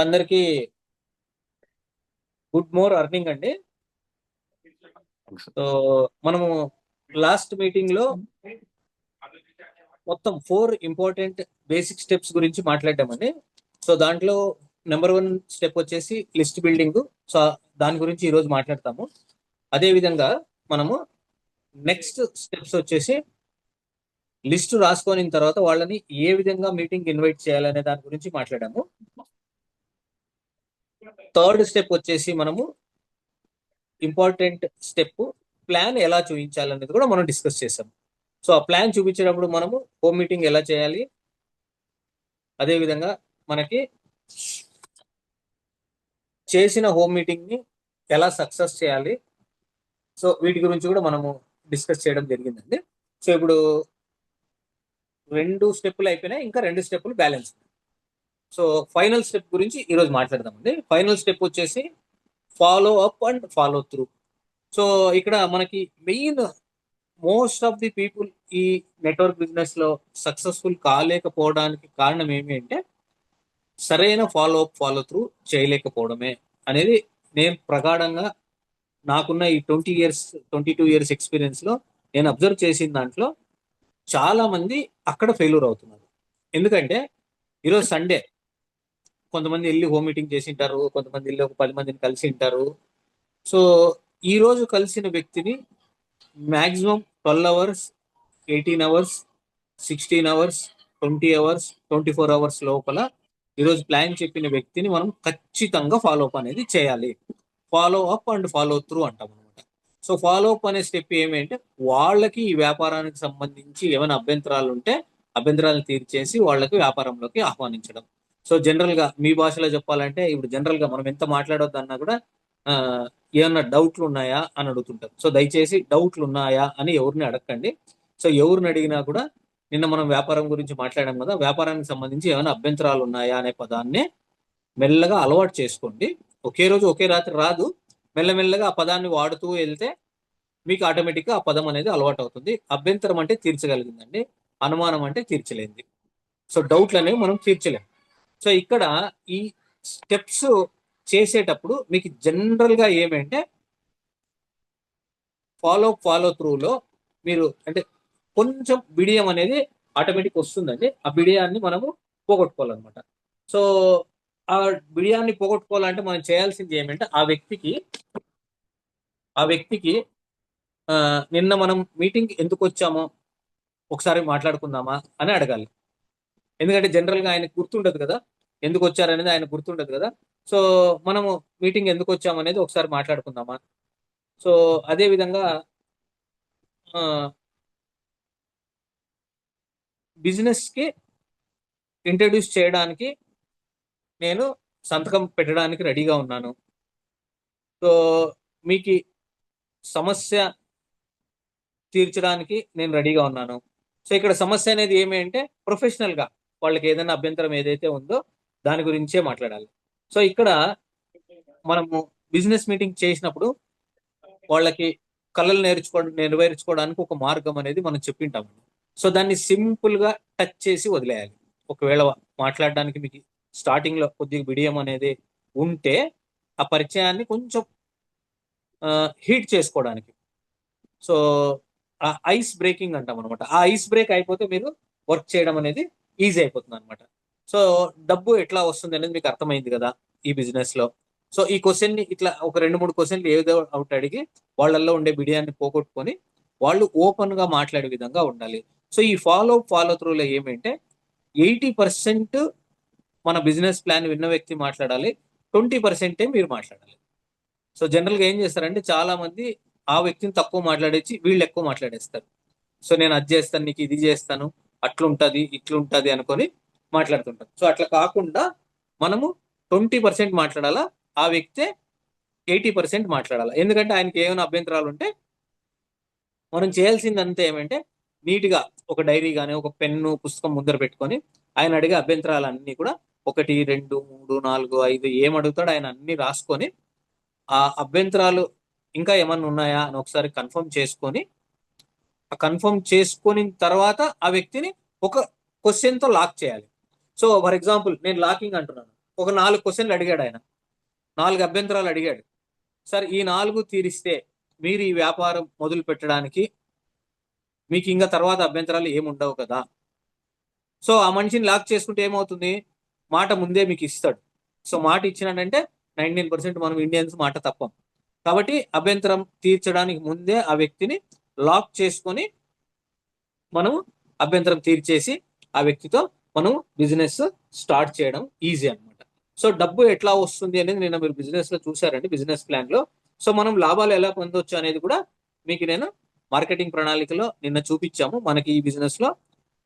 అందరికి good more earning అండి. So మనము లాస్ట్ మీటింగ్ లో మొత్తం 4 ఇంపార్టెంట్ బేసిక్ స్టెప్స్ గురించి మాట్లాడామండి. సో దాంట్లో నెంబర్ 1 స్టెప్ వచ్చేసి లిస్ట్ బిల్డింగ్. సో దాని గురించి ఈరోజు మాట్లాడతాము. అదే విధంగా మనము నెక్స్ట్ స్టెప్స్ వచ్చేసి లిస్ట్ రాసుకొని తర్వాత వాళ్ళని ఏ విధంగా మీటింగ్ ఇన్వైట్ చేయాలనే దాని గురించి మాట్లాడాము. థర్డ్ స్టెప్ వచ్చేసి మనము ఇంపార్టెంట్ స్టెప్ ప్లాన్ ఎలా చూపించాలనేది కూడా మనం డిస్కస్ చేసాం. సో ఆ ప్లాన్ చూపించేటప్పుడు మనము హోమ్ మీటింగ్ ఎలా చేయాలి, అదేవిధంగా మనకి చేసిన హోమ్ మీటింగ్ ని ఎలా సక్సెస్ చేయాలి, సో వీటి గురించి కూడా మనము డిస్కస్ చేయడం జరిగిందండి. సో ఇప్పుడు 2 స్టెప్పులు అయిపోయినాయి, ఇంకా 2 స్టెప్పులు బ్యాలెన్స్. సో ఫైనల్ స్టెప్ గురించి ఈరోజు మాట్లాడదామండి. ఫైనల్ స్టెప్ వచ్చేసి follow up and follow through. So ఇక్కడ మనకి main most of the people ఈ నెట్వర్క్ బిజినెస్ లో సక్సెస్ఫుల్ కాలేకపోవడానికి కారణం ఏమి అంటే సరైన ఫాలో అప్ ఫాలో త్రూ చేయలేకపోవడమే అనేది నేను ప్రగాఢంగా నాకున్న ఈ 22 ఇయర్స్ ఎక్స్పీరియన్స్ లో నేను అబ్జర్వ్ చేసిన దాంట్లో చాలా మంది అక్కడ ఫెయిల్యూర్ అవుతున్నారు. ఎందుకంటే ఈరోజు సండే కొంతమంది వెళ్ళి హోమ్ మీటింగ్ చేసి ఉంటారు, కొంతమంది వెళ్ళి ఒక 10 మందిని కలిసి ఉంటారు. సో ఈ రోజు కలిసిన వ్యక్తిని maximum 12 hours, 18 hours, 16 hours, 20 hours, 24 hours లోపల ఈరోజు ప్లాన్ చెప్పిన వ్యక్తిని మనం ఖచ్చితంగా ఫాలో అప్ అనేది చేయాలి. Follow up and follow through అంటాం అనమాట. సో ఫాలో అప్ అనే స్టెప్ ఏమంటే వాళ్ళకి ఈ వ్యాపారానికి సంబంధించి ఏమైనా అభ్యంతరాలు ఉంటే అభ్యంతరాలను తీర్చేసి వాళ్ళకి వ్యాపారంలోకి ఆహ్వానించడం. సో జనరల్ గా మీ భాషలో చెప్పాలంటే ఇప్పుడు జనరల్ గా మనం ఎంత మాట్లాడొద్దన్నా కూడా ఆ, ఏమన్నా డౌట్లు ఉన్నాయా అని అడుగుతుంటారు. సో దయచేసి డౌట్లు ఉన్నాయా అని ఎవరిని అడగండి. సో ఎవరిని అడిగినా కూడా నిన్న మనం వ్యాపారం గురించి మాట్లాడాం కదా, వ్యాపారానికి సంబంధించి ఏమైనా అభ్యంతరాలు ఉన్నాయా అనే పదాన్ని మెల్లగా అలవాటు చేసుకోండి. ఒకే రోజు ఒకే రాత్రి రాదు, మెల్లమెల్లగా ఆ పదాన్ని వాడుతూ వెళ్తే మీకు ఆటోమేటిక్గా ఆ పదం అనేది అలవాటు అవుతుంది. అభ్యంతరం అంటే తీర్చగలిగిందండి, అనుమానం అంటే తీర్చలేంది. సో డౌట్లు అనేవి మనం తీర్చలేం. సో ఇక్కడ ఈ స్టెప్స్ చేసేటప్పుడు మీకు జనరల్ గా ఏమంటే ఫాలో త్రూలో మీరు అంటే కొంచెం బిడియం అనేది ఆటోమేటిక్ వస్తుందండి. ఆ బిడియాన్ని మనము పోగొట్టుకోవాలన్నమాట. సో ఆ బిడియాన్ని పోగొట్టుకోవాలంటే మనం చేయాల్సింది ఏమంటే ఆ వ్యక్తికి నిన్న మనం మీటింగ్ ఎందుకు వచ్చామో ఒకసారి మాట్లాడుకుందామా అని అడగాలి. ఎందుకంటే జనరల్ గా ఆయనకు గుర్తుండదు కదా, ఎందుకు వచ్చారనేది ఆయన గుర్తుండదు కదా. సో మనము మీటింగ్ ఎందుకు వచ్చామనేది ఒకసారి మాట్లాడుకుందామా. సో అదే విధంగా బిజినెస్ కి ఇంట్రడ్యూస్ చేయడానికి నేను సంతకం పెట్టడానికి రెడీగా ఉన్నాను. సో మీకు సమస్య తీర్చడానికి నేను రెడీగా ఉన్నాను. సో ఇక్కడ సమస్య అనేది ఏమి అంటే ప్రొఫెషనల్ గా వాళ్ళకి ఏదైనా అభ్యంతరం ఏదైతే ఉందో దాని గురించే మాట్లాడాలి. సో ఇక్కడ మనము బిజినెస్ మీటింగ్ చేసినప్పుడు వాళ్ళకి కళలు నెరవేర్చుకోవడానికి ఒక మార్గం అనేది మనం చెప్పింటాము. సో దాన్ని సింపుల్ గా టచ్ చేసి వదిలేయాలి. ఒకవేళ మాట్లాడడానికి మీకు స్టార్టింగ్ లో కొద్దిగా బిడియం అనేది ఉంటే ఆ పరిచయాన్ని కొంచెం హీట్ చేసుకోవడానికి, సో ఆ ఐస్ బ్రేకింగ్ అంటాం అనమాట. ఆ ఐస్ బ్రేక్ అయిపోతే మీరు వర్క్ చేయడం అనేది ఈజీ అయిపోతుంది అనమాట. సో డబ్బు ఎట్లా వస్తుంది అనేది మీకు అర్థమైంది కదా ఈ బిజినెస్ లో. సో ఈ క్వశ్చన్ ని ఇట్లా ఒక 2-3 క్వశ్చన్లు ఏదో ఒకటి అడిగి వాళ్ళల్లో ఉండే బిడియాన్ని పోగొట్టుకొని వాళ్ళు ఓపెన్ గా మాట్లాడే విధంగా ఉండాలి. సో ఈ ఫాలో త్రూలో ఏమంటే 80% మన బిజినెస్ ప్లాన్ విన్న వ్యక్తి మాట్లాడాలి, 20% మీరు మాట్లాడాలి. సో జనరల్ గా ఏం చేస్తారంటే చాలా మంది ఆ వ్యక్తిని తక్కువ మాట్లాడేసి వీళ్ళు ఎక్కువ మాట్లాడేస్తారు. సో నేను అది చేస్తాను, నీకు ఇది చేస్తాను, అట్లుంటది ఇట్లుంటది అనుకొని మాట్లాడుతుంటారు. సో అట్లా కాకుండా మనము 20% మాట్లాడాలా, ఆ వ్యక్తే 80% మాట్లాడాలా. ఎందుకంటే ఆయనకి ఏమైనా అభ్యంతరాలు ఉంటే మనం చేయాల్సింది అంతే ఏమంటే నీట్ గా ఒక డైరీ కానీ ఒక పెన్ను పుస్తకం ముందర పెట్టుకొని ఆయన అడిగే అభ్యంతరాలన్నీ కూడా 1, 2, 3, 4, 5 ఏం అడుగుతాడో ఆయన అన్ని రాసుకొని ఆ అభ్యంతరాలు ఇంకా ఏమన్నా ఉన్నాయా అని ఒకసారి కన్ఫర్మ్ చేసుకొని ఆ కన్ఫర్మ్ చేసుకొని తర్వాత ఆ వ్యక్తిని ఒక క్వశ్చన్ తో లాక్ చేయాలి. సో ఫర్ ఎగ్జాంపుల్ నేను లాకింగ్ అంటున్నాను, ఒక 4 క్వశ్చన్లు అడిగాడు ఆయన, 4 అభ్యంతరాలు అడిగాడు. సార్ ఈ 4 తీరిస్తే మీరు ఈ వ్యాపారం మొదలు పెట్టడానికి మీకు ఇంకా తర్వాత అభ్యంతరాలు ఏముండవు కదా. సో ఆ మనిషిని లాక్ చేసుకుంటే ఏమవుతుంది, మాట ముందే మీకు ఇస్తాడు. సో మాట ఇచ్చినాడంటే 99% మనం ఇండియన్స్ మాట తప్పం. కాబట్టి అభ్యంతరం తీర్చడానికి ముందే ఆ వ్యక్తిని లాక్ చేసుకొని మనం అభ్యంతరం తీర్చేసి ఆ వ్యక్తితో మనం బిజినెస్ స్టార్ట్ చేయడం ఈజీ అనమాట. సో డబ్బు ఎట్లా వస్తుంది అనేది నిన్న మీరు బిజినెస్ లో చూసారండి, బిజినెస్ ప్లాన్ లో. సో మనం లాభాలు ఎలా పొందొచ్చు అనేది కూడా మీకు నేను మార్కెటింగ్ ప్రణాళికలో నిన్న చూపించాము. మనకి ఈ బిజినెస్ లో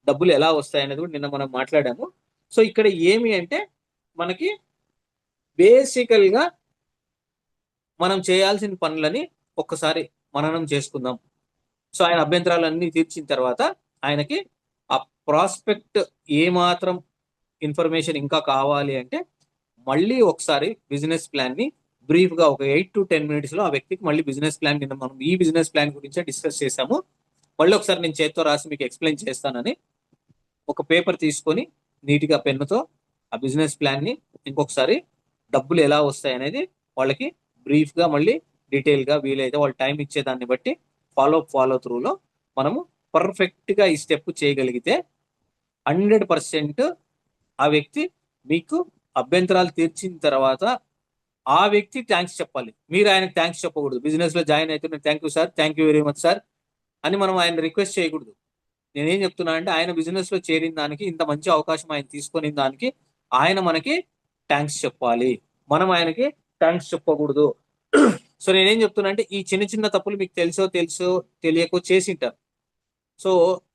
డబ్బులు ఎలా వస్తాయి అనేది కూడా నిన్న మనం మాట్లాడాము. సో ఇక్కడ ఏమి అంటే మనకి బేసికల్ గా మనం చేయాల్సిన పనులని ఒక్కసారి మననం చేసుకుందాం. సో ఆయన అభ్యంతరాలన్నీ తీర్చిన తర్వాత ఆయనకి ఆ ప్రాస్పెక్ట్ ఏ మాత్రం ఇన్ఫర్మేషన్ ఇంకా కావాలి అంటే మళ్ళీ ఒకసారి బిజినెస్ ప్లాన్ ని బ్రీఫ్ గా ఒక 8 to 10 minutes లో ఆ వ్యక్తికి మళ్ళీ బిజినెస్ ప్లాన్, నిన్న మనం ఈ బిజినెస్ ప్లాన్ గురించే డిస్కస్ చేసాము. మళ్ళీ ఒకసారి నేను చేత్తో రాసి మీకు ఎక్స్ప్లెయిన్ చేస్తానని ఒక పేపర్ తీసుకొని నీట్గా పెన్నుతో ఆ బిజినెస్ ప్లాన్ ని ఇంకొకసారి డబ్బులు ఎలా వస్తాయి అనేది వాళ్ళకి బ్రీఫ్ గా మళ్ళీ డీటెయిల్ గా వీలైతే వాళ్ళు టైం ఇచ్చేదాన్ని బట్టి ఫాలో త్రూలో మనము పర్ఫెక్ట్ గా ఈ స్టెప్ చేయగలిగితే 100% ఆ వ్యక్తి మీకు అభ్యంతరాలు తీర్చిన తర్వాత ఆ వ్యక్తి థ్యాంక్స్ చెప్పాలి. మీరు ఆయనకు థ్యాంక్స్ చెప్పకూడదు. బిజినెస్ లో జాయిన్ అయితే thank you sir, thank you very much sir అని మనం ఆయన రిక్వెస్ట్ చేయకూడదు. నేనేం చెప్తున్నా అంటే ఆయన బిజినెస్ లో చేరిన దానికి, ఇంత మంచి అవకాశం ఆయన తీసుకుని దానికి ఆయన మనకి థ్యాంక్స్ చెప్పాలి, మనం ఆయనకి థ్యాంక్స్ చెప్పకూడదు. సో నేనేం చెప్తున్నా అంటే ఈ చిన్న చిన్న తప్పులు మీకు తెలుసో తెలియకో చేసింటారు. సో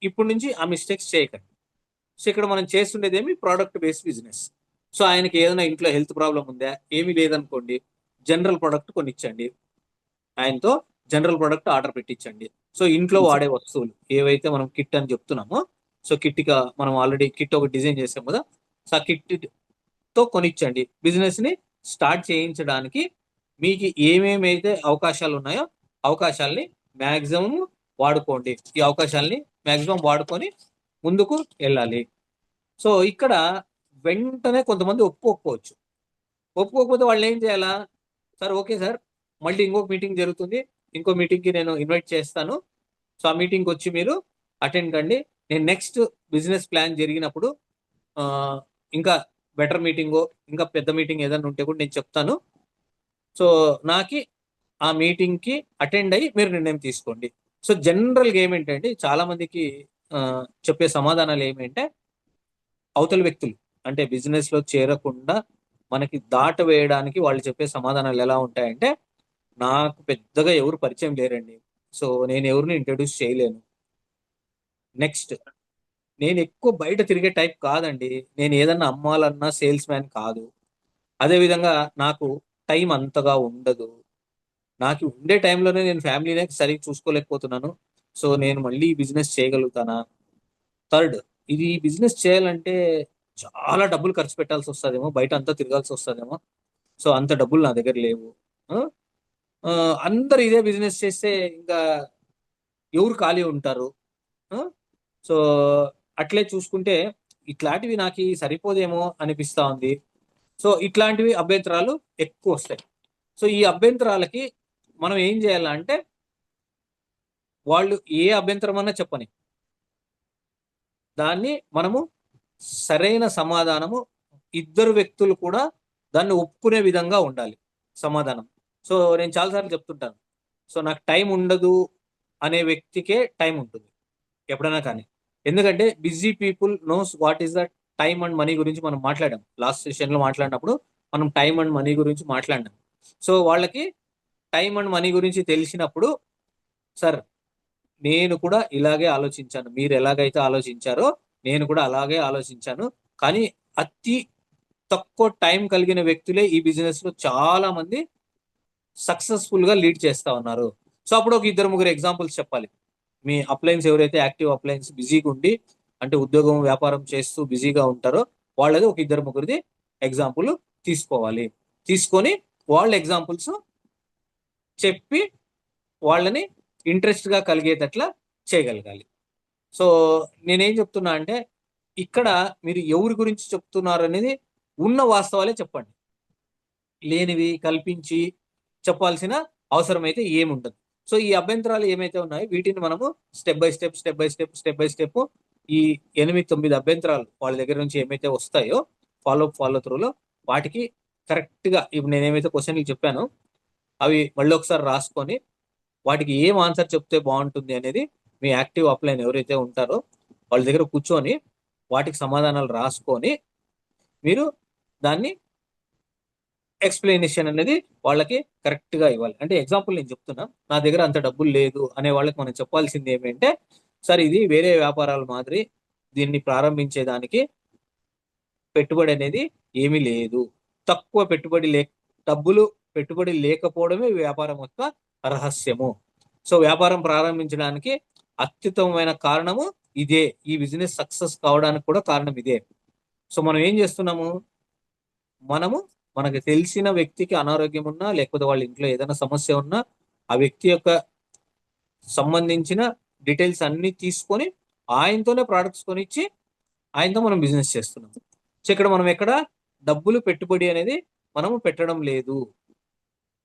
ఇప్పుడు నుంచి ఆ మిస్టేక్స్ చేయకండి. సో ఇక్కడ మనం చేస్తుండేది ఏమి, ప్రోడక్ట్ బేస్డ్ బిజినెస్. సో ఆయనకి ఏదైనా ఇంట్లో హెల్త్ ప్రాబ్లం ఉందా, ఏమీ లేదనుకోండి, జనరల్ ప్రోడక్ట్ కొనిచ్చండి, ఆయనతో జనరల్ ప్రోడక్ట్ ఆర్డర్ పెట్టించండి. సో ఇంట్లో వాడే వస్తువులు ఏవైతే మనం కిట్ అని చెప్తున్నామో, సో కిట్ గా మనం ఆల్రెడీ కిట్ ఒక డిజైన్ చేసాం కదా, సో ఆ కిట్ తో కొనిచ్చండి. బిజినెస్ ని స్టార్ట్ చేయించడానికి మీకు ఏమేమైతే అవకాశాలు ఉన్నాయో అవకాశాలని మాక్సిమం వాడుకోండి. ఈ అవకాశాలని మాక్సిమం వాడుకొని ముందుకు వెళ్ళాలి. సో ఇక్కడ వెంటనే కొంతమంది ఒప్పుకోకపోవచ్చు. ఒప్పుకోకపోతే వాళ్ళు ఏం చేయాలా, సార్ ఓకే సార్, మళ్ళీ ఇంకొక మీటింగ్ జరుగుతుంది, ఇంకో మీటింగ్కి నేను ఇన్వైట్ చేస్తాను, సో ఆ మీటింగ్కి వచ్చి మీరు అటెండ్ కండి. నేను నెక్స్ట్ బిజినెస్ ప్లాన్ జరిగినప్పుడు ఇంకా బెటర్ మీటింగో ఇంకా పెద్ద మీటింగ్ ఏదైనా ఉంటే కూడా నేను చెప్తాను. సో నాకు ఆ మీటింగ్కి అటెండ్ అయ్యి మీరు నిర్ణయం తీసుకోండి. సో జనరల్గా ఏమేంటంటే చాలా మందికి చెప్పే సమాధానాలు ఏమేంటే, అవతల వ్యక్తులు అంటే బిజినెస్ లో చేరకుండా మనకి దాట వేయడానికి వాళ్ళు చెప్పే సమాధానాలు ఎలా ఉంటాయంటే, నాకు పెద్దగా ఎవరు పరిచయం లేరండి, సో నేను ఎవరిని ఇంట్రడ్యూస్ చేయలేను. నెక్స్ట్, నేను ఎక్కువ బయట తిరిగే టైప్ కాదండి, నేను ఏదన్నా అమ్మాలన్నా సేల్స్ మ్యాన్ కాదు. అదేవిధంగా నాకు టైం అంతగా ఉండదు, నాకు ఉండే టైంలోనే నేను ఫ్యామిలీనే సరిగ్గా చూసుకోలేకపోతున్నాను. సో నేను మళ్ళీ బిజినెస్ చేయగలుగుతానా? థర్డ్, ఇది బిజినెస్ చేయాలంటే చాలా డబ్బులు ఖర్చు పెట్టాల్సి వస్తుందేమో, బయట అంతా తిరగాల్సి వస్తుందేమో, సో అంత డబ్బులు నా దగ్గర లేవు. ఆ? ఆ, అందరు ఇదే బిజినెస్ చేస్తే ఇంకా ఎవరు ఖాళీ ఉంటారు? ఆ? సో అట్లే చూసుకుంటే ఇట్లాంటివి నాకు సరిపోదేమో అనిపిస్తా ఉంది. సో ఇట్లాంటివి అభ్యంతరాలు ఎక్కువ వస్తాయి. సో ఈ అభ్యంతరాలకి మనం ఏం చేయాలంటే, వాళ్ళు ఏ అభ్యంతరం అన్నా చెప్పని దాన్ని మనము సరైన సమాధానము, ఇద్దరు వ్యక్తులు కూడా దాన్ని ఒప్పుకునే విధంగా ఉండాలి సమాధానం. సో నేను చాలాసార్లు చెప్తుంటాను, సో నాకు టైం ఉండదు అనే వ్యక్తికే టైం ఉంటుంది ఎప్పుడైనా కానీ. ఎందుకంటే busy people knows what is the time and money గురించి మనం మాట్లాడాం లాస్ట్ సెషన్లో. మాట్లాడినప్పుడు మనం టైం అండ్ మనీ గురించి మాట్లాడినాం. సో వాళ్ళకి టైం అండ్ మనీ గురించి తెలిసినప్పుడు, సార్ నేను కూడా ఇలాగే ఆలోచించాను, మీరు ఎలాగైతే ఆలోచించారో నేను కూడా అలాగే ఆలోచించాను, కానీ అతి తక్కువ టైం కలిగిన వ్యక్తులే ఈ బిజినెస్ లో చాలా మంది సక్సెస్ఫుల్ గా లీడ్ చేస్తా ఉన్నారు. సో అప్పుడు ఒక 2-3 ఎగ్జాంపుల్స్ చెప్పాలి. మీ అప్లయన్స్ ఎవరైతే యాక్టివ్ అప్లయన్స్ బిజీగా ఉండి అంటే ఉద్యోగం వ్యాపారం చేస్తూ బిజీగా ఉంటారో వాళ్ళది ఒక 2-3 ఎగ్జాంపుల్ తీసుకోవాలి. తీసుకొని వాళ్ళ ఎగ్జాంపుల్స్ చెప్పి వాళ్ళని ఇంట్రెస్ట్ గా కలిగేటట్లా చేయగలగాలి. సో నేనేం చెప్తున్నా అంటే, ఇక్కడ మీరు ఎవరి గురించి చెప్తున్నారు అనేది ఉన్న వాస్తవాలే చెప్పండి. లేనివి కల్పించి చెప్పాల్సిన అవసరం అయితే ఏముండదు. సో ఈ అభ్యంతరాలు ఏమైతే ఉన్నాయో వీటిని మనము స్టెప్ బై స్టెప్ ఈ 8-9 అభ్యంతరాలు వాళ్ళ దగ్గర నుంచి ఏమైతే వస్తాయో ఫాలో త్రూలో వాటికి కరెక్ట్ గా ఇప్పుడు నేనేమైతే క్వశ్చన్లు చెప్పానో అవి మళ్ళీ ఒకసారి రాసుకొని వాటికి ఏం ఆన్సర్ చెప్తే బాగుంటుంది అనేది మీ యాక్టివ్ అప్లైన్ ఎవరైతే ఉంటారో వాళ్ళ దగ్గర కూర్చొని వాటికి సమాధానాలు రాసుకొని మీరు దాన్ని ఎక్స్ప్లెనేషన్ అనేది వాళ్ళకి కరెక్ట్ గా ఇవ్వాలి. అంటే ఎగ్జాంపుల్ నేను చెప్తున్నా, నా దగ్గర అంత డబ్బులు లేదు అనే వాళ్ళకి మనం చెప్పాల్సింది ఏమంటే, సార్ ఇది వేరే వ్యాపారాల మాదిరి దీన్ని ప్రారంభించేదానికి పెట్టుబడి అనేది ఏమీ లేదు. తక్కువ డబ్బులు పెట్టుబడి లేకపోవడమే వ్యాపారం యొక్క రహస్యము. సో వ్యాపారం ప్రారంభించడానికి అత్యుత్తమమైన కారణము ఇదే. ఈ బిజినెస్ సక్సెస్ కావడానికి కూడా కారణం ఇదే. సో మనం ఏం చేస్తున్నాము, మనకు తెలిసిన వ్యక్తికి అనారోగ్యం ఉన్నా లేకపోతే వాళ్ళ ఇంట్లో ఏదైనా సమస్య ఉన్నా ఆ వ్యక్తి యొక్క సంబంధించిన డీటెయిల్స్ అన్ని తీసుకొని ఆయనతోనే ప్రొడక్ట్స్ కొనిచ్చి ఆయనతో మనం బిజినెస్ చేస్తున్నాం. సో ఇక్కడ మనం ఎక్కడ డబ్బులు పెట్టుబడి అనేది మనము పెట్టడం లేదు.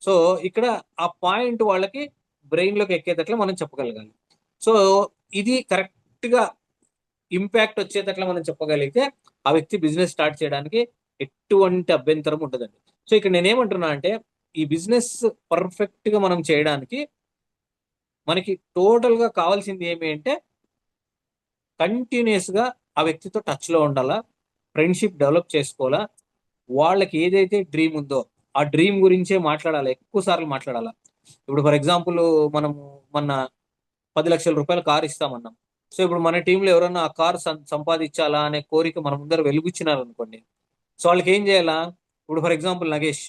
సో ఇక్కడ ఆ పాయింట్ వాళ్ళకి బ్రెయిన్ లోకి ఎక్కేటట్లు మనం చెప్పగలగాలి. సో ఇది కరెక్ట్ గా ఇంపాక్ట్ వచ్చేటట్లు మనం చెప్పగలిగితే ఆ వ్యక్తి బిజినెస్ స్టార్ట్ చేయడానికి ఎటువంటి అభ్యంతరం ఉంటుందండి. సో ఇక్కడ నేనేమంటున్నా అంటే ఈ బిజినెస్ పర్ఫెక్ట్ గా మనం చేయడానికి మనకి టోటల్ గా కావాల్సింది ఏమి అంటే కంటిన్యూస్ గా ఆ వ్యక్తితో టచ్ లో ఉండాలా, ఫ్రెండ్షిప్ డెవలప్ చేసుకోవాలా, వాళ్ళకి ఏదైతే డ్రీమ్ ఉందో ఆ డ్రీమ్ గురించే మాట్లాడాలి, ఎక్కువ సార్లు మాట్లాడాలా. ఇప్పుడు ఫర్ ఎగ్జాంపుల్ మనము మొన్న 10 లక్షల రూపాయల కార్ ఇస్తామన్నాం. సో ఇప్పుడు మన టీంలో ఎవరన్నా ఆ కార్ సంపాదించాలా అనే కోరిక మన ముందర వెలుగుచ్చినారు అనుకోండి. సో వాళ్ళకి ఏం చేయాలా, ఇప్పుడు for example Nagesh.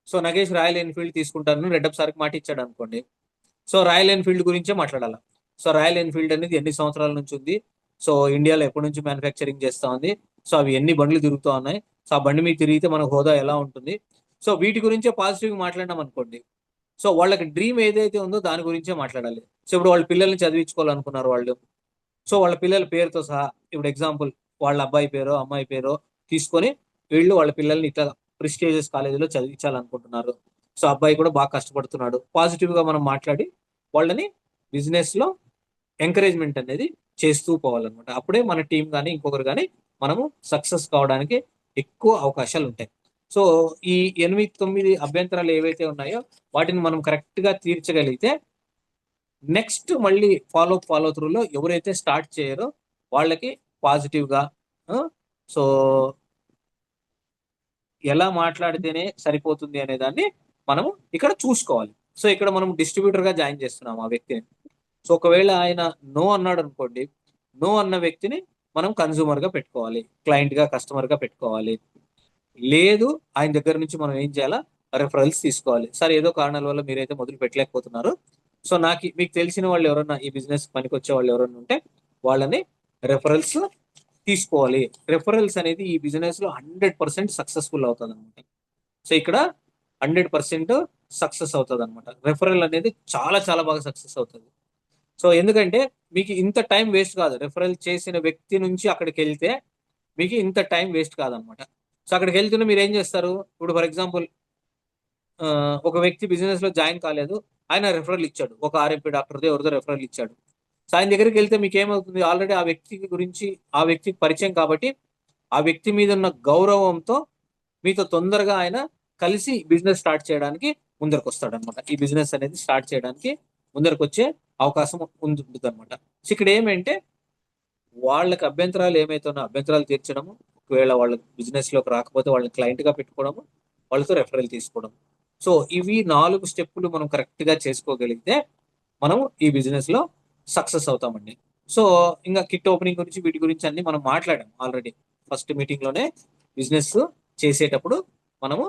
So Nagesh royal Enfield తీసుకుంటాను రెడ్డప్ సార్కి మాట ఇచ్చాడు అనుకోండి. సో రాయల్ ఎన్ఫీల్డ్ గురించే మాట్లాడాలా. సో రాయల్ ఎన్ఫీల్డ్ అనేది ఎన్ని సంవత్సరాల నుంచి ఉంది, సో ఇండియాలో ఎప్పటి నుంచి మ్యానుఫ్యాక్చరింగ్ చేస్తా ఉంది, సో అవి ఎన్ని బండ్లు తిరుగుతూ ఉన్నాయి, సో ఆ బండి మీద తిరిగితే మన హోదా ఎలా ఉంటుంది, సో వీటి గురించే పాజిటివ్గా మాట్లాడినాం అనుకోండి. సో వాళ్ళకి డ్రీమ్ ఏదైతే ఉందో దాని గురించే మాట్లాడాలి. సో ఇప్పుడు వాళ్ళ పిల్లల్ని చదివించుకోవాలనుకున్నారు వాళ్ళు. సో వాళ్ళ పిల్లల పేరుతో సహా ఇప్పుడు ఎగ్జాంపుల్ వాళ్ళ అబ్బాయి పేరో అమ్మాయి పేరో తీసుకొని వీళ్ళు వాళ్ళ పిల్లల్ని ఇట్లా ప్రెస్టీజియస్ కాలేజీలో చదివించాలనుకుంటున్నారు. సో అబ్బాయి కూడా బాగా కష్టపడుతున్నాడు, పాజిటివ్ గా మనం మాట్లాడి వాళ్ళని బిజినెస్ లో ఎంకరేజ్మెంట్ అనేది చేస్తూ పోవాలన్నమాట. అప్పుడే మన టీం కానీ ఇంకొకరు కానీ మనము సక్సెస్ కావడానికి ఎక్కువ అవకాశాలు ఉంటాయి. సో ఈ 8-9 అభ్యంతరాలు ఏవైతే ఉన్నాయో వాటిని మనం కరెక్ట్ గా తీర్చగలిగితే నెక్స్ట్ మళ్ళీ ఫాలో త్రూలో ఎవరైతే స్టార్ట్ చేయరో వాళ్ళకి పాజిటివ్ గా సో ఎలా మాట్లాడితేనే సరిపోతుంది అనే దాన్ని మనము ఇక్కడ చూసుకోవాలి. సో ఇక్కడ మనం డిస్ట్రిబ్యూటర్ గా జాయిన్ చేస్తున్నాం ఆ వ్యక్తిని. సో ఒకవేళ ఆయన నో అన్నాడు అనుకోండి, నో అన్న వ్యక్తిని మనం కన్సూమర్ గా పెట్టుకోవాలి, క్లయింట్ గా కస్టమర్ గా పెట్టుకోవాలి. లేదు ఆయన దగ్గర నుంచి మనం ఏం చేయాలా, రెఫరల్స్ తీసుకోవాలి. సార్ ఏదో కారణాల వల్ల మీరైతే మొదలు పెట్టలేకపోతున్నారు, సో మీకు తెలిసిన వాళ్ళు ఎవరన్నా ఈ బిజినెస్ పనికి వచ్చే వాళ్ళు ఎవరన్నా ఉంటే వాళ్ళని రెఫరల్స్ తీసుకోవాలి. రెఫరల్స్ అనేది ఈ బిజినెస్ లో 100% సక్సెస్ఫుల్ అవుతుంది అనమాట. సో ఇక్కడ 100% సక్సెస్ అవుతుంది అనమాట. రెఫరల్ అనేది చాలా చాలా బాగా సక్సెస్ అవుతుంది. సో ఎందుకంటే మీకు ఇంత టైం వేస్ట్ కాదు, రెఫరల్ చేసిన వ్యక్తి నుంచి అక్కడికి వెళ్తే మీకు ఇంత టైం వేస్ట్ కాదనమాట. సో అక్కడికి వెళ్తూనే మీరు ఏం చేస్తారు, ఇప్పుడు ఫర్ ఎగ్జాంపుల్ ఒక వ్యక్తి బిజినెస్ లో జాయిన్ కాలేదు, ఆయన రెఫరల్ ఇచ్చాడు, ఒక ఆర్ఎంపీ డాక్టర్తో ఎవరిదో రెఫరల్ ఇచ్చాడు. సో ఆయన దగ్గరికి వెళ్తే మీకు ఏమవుతుంది, ఆల్రెడీ ఆ వ్యక్తి గురించి ఆ వ్యక్తికి పరిచయం కాబట్టి ఆ వ్యక్తి మీద ఉన్న గౌరవంతో మీతో తొందరగా ఆయన కలిసి బిజినెస్ స్టార్ట్ చేయడానికి ముందరకు వస్తాడు అనమాట. ఈ బిజినెస్ అనేది స్టార్ట్ చేయడానికి ముందరకు వచ్చే అవకాశం ఉంటుంది అనమాట. సో ఇక్కడ ఏమంటే వాళ్ళకి అభ్యంతరాలు ఏమైతే ఉన్నా అభ్యంతరాలు తీర్చడము, ఒకవేళ వాళ్ళ బిజినెస్ లోకి రాకపోతే వాళ్ళని క్లయింట్ గా పెట్టుకోవడము, వాళ్ళతో రెఫరల్ తీసుకోవడం. సో ఇవి 4 స్టెప్పులు మనం కరెక్ట్ గా చేసుకోగలిగితే మనం ఈ బిజినెస్ లో సక్సెస్ అవుతామండి. సో ఇంకా కిట్ ఓపెనింగ్ గురించి వీటి గురించి అన్ని మనం మాట్లాడాం ఆల్రెడీ ఫస్ట్ మీటింగ్ లోనే. బిజినెస్ చేసేటప్పుడు మనము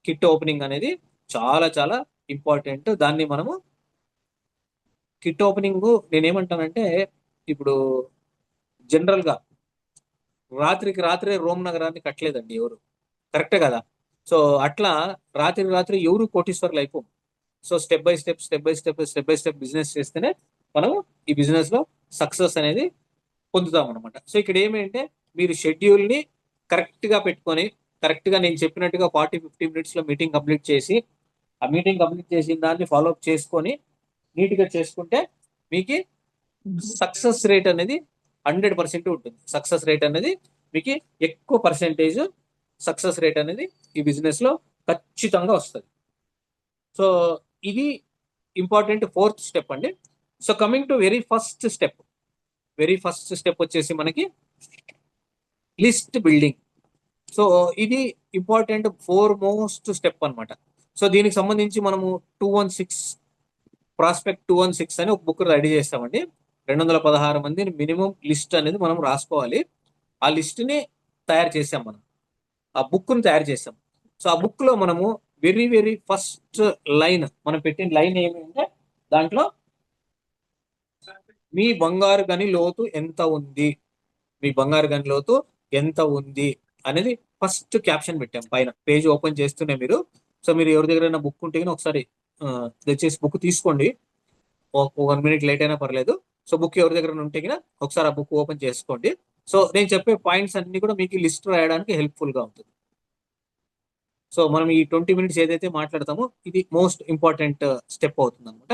కిట్ ఓపెనింగ్ అనేది చాలా చాలా ఇంపార్టెంట్. దాన్ని మనము కిట్ ఓపెనింగ్ నేనేమంటానంటే ఇప్పుడు జనరల్ గా రాత్రికి రాత్రే రోమ్ నగరాన్ని కట్టలేదండి ఎవరు, కరెక్టే కదా. సో అట్లా రాత్రికి రాత్రి ఎవరు కోటీశ్వర్లు అయిపోం. So step by step business చేస్తేనే మనం ఈ బిజినెస్ లో సక్సెస్ అనేది పొందుతాం అనమాట. సో ఇక్కడ ఏమంటే మీరు షెడ్యూల్ని కరెక్ట్గా పెట్టుకొని కరెక్ట్గా నేను చెప్పినట్టుగా 40-50 మినిట్స్లో మీటింగ్ కంప్లీట్ చేసి ఆ మీటింగ్ కంప్లీట్ చేసిన దాన్ని ఫాలోఅప్ చేసుకొని నీట్గా చేసుకుంటే మీకు సక్సెస్ రేట్ అనేది 100% ఉంటుంది. సక్సెస్ రేట్ అనేది మీకు ఎక్కువ పర్సెంటేజ్ సక్సెస్ రేట్ అనేది ఈ బిజినెస్లో ఖచ్చితంగా వస్తుంది. సో ఇది ఇంపార్టెంట్ 4th స్టెప్ అండి. So coming to very first step వచ్చేసి మనకి లిస్ట్ బిల్డింగ్. సో ఇది ఇంపార్టెంట్ 4 స్టెప్ అనమాట. సో దీనికి సంబంధించి మనము 216 ప్రాస్పెక్ట్ 216 అని ఒక బుక్ రెడీ చేస్తామండి. 216 మందిని మినిమం లిస్ట్ అనేది మనం రాసుకోవాలి. ఆ లిస్ట్ని తయారు చేసాం, మనం ఆ బుక్ను తయారు చేసాం. సో ఆ బుక్లో మనము వెరీ వెరీ ఫస్ట్ లైన్ మనం పెట్టిన లైన్ ఏమిటంటే దాంట్లో మీ బంగారు గని లోతు ఎంత ఉంది, మీ బంగారు గని లోతు ఎంత ఉంది అనేది ఫస్ట్ క్యాప్షన్ పెట్టాం పైన. పేజ్ ఓపెన్ చేస్తూనే మీరు, సో మీరు ఎవరి దగ్గర బుక్ ఉంటే ఒకసారి దయచేసి బుక్ తీసుకోండి. 1 మినిట్ లేట్ అయినా పర్లేదు. సో బుక్ ఎవరి దగ్గర ఉంటే ఒకసారి ఆ బుక్ ఓపెన్ చేసుకోండి. సో నేను చెప్పే పాయింట్స్ అన్ని కూడా మీకు లిస్ట్ రాయడానికి హెల్ప్ఫుల్ గా ఉంటుంది. సో మనం ఈ 20 మినిట్స్ ఏదైతే మాట్లాడతామో ఇది మోస్ట్ ఇంపార్టెంట్ స్టెప్ అవుతుంది అనమాట.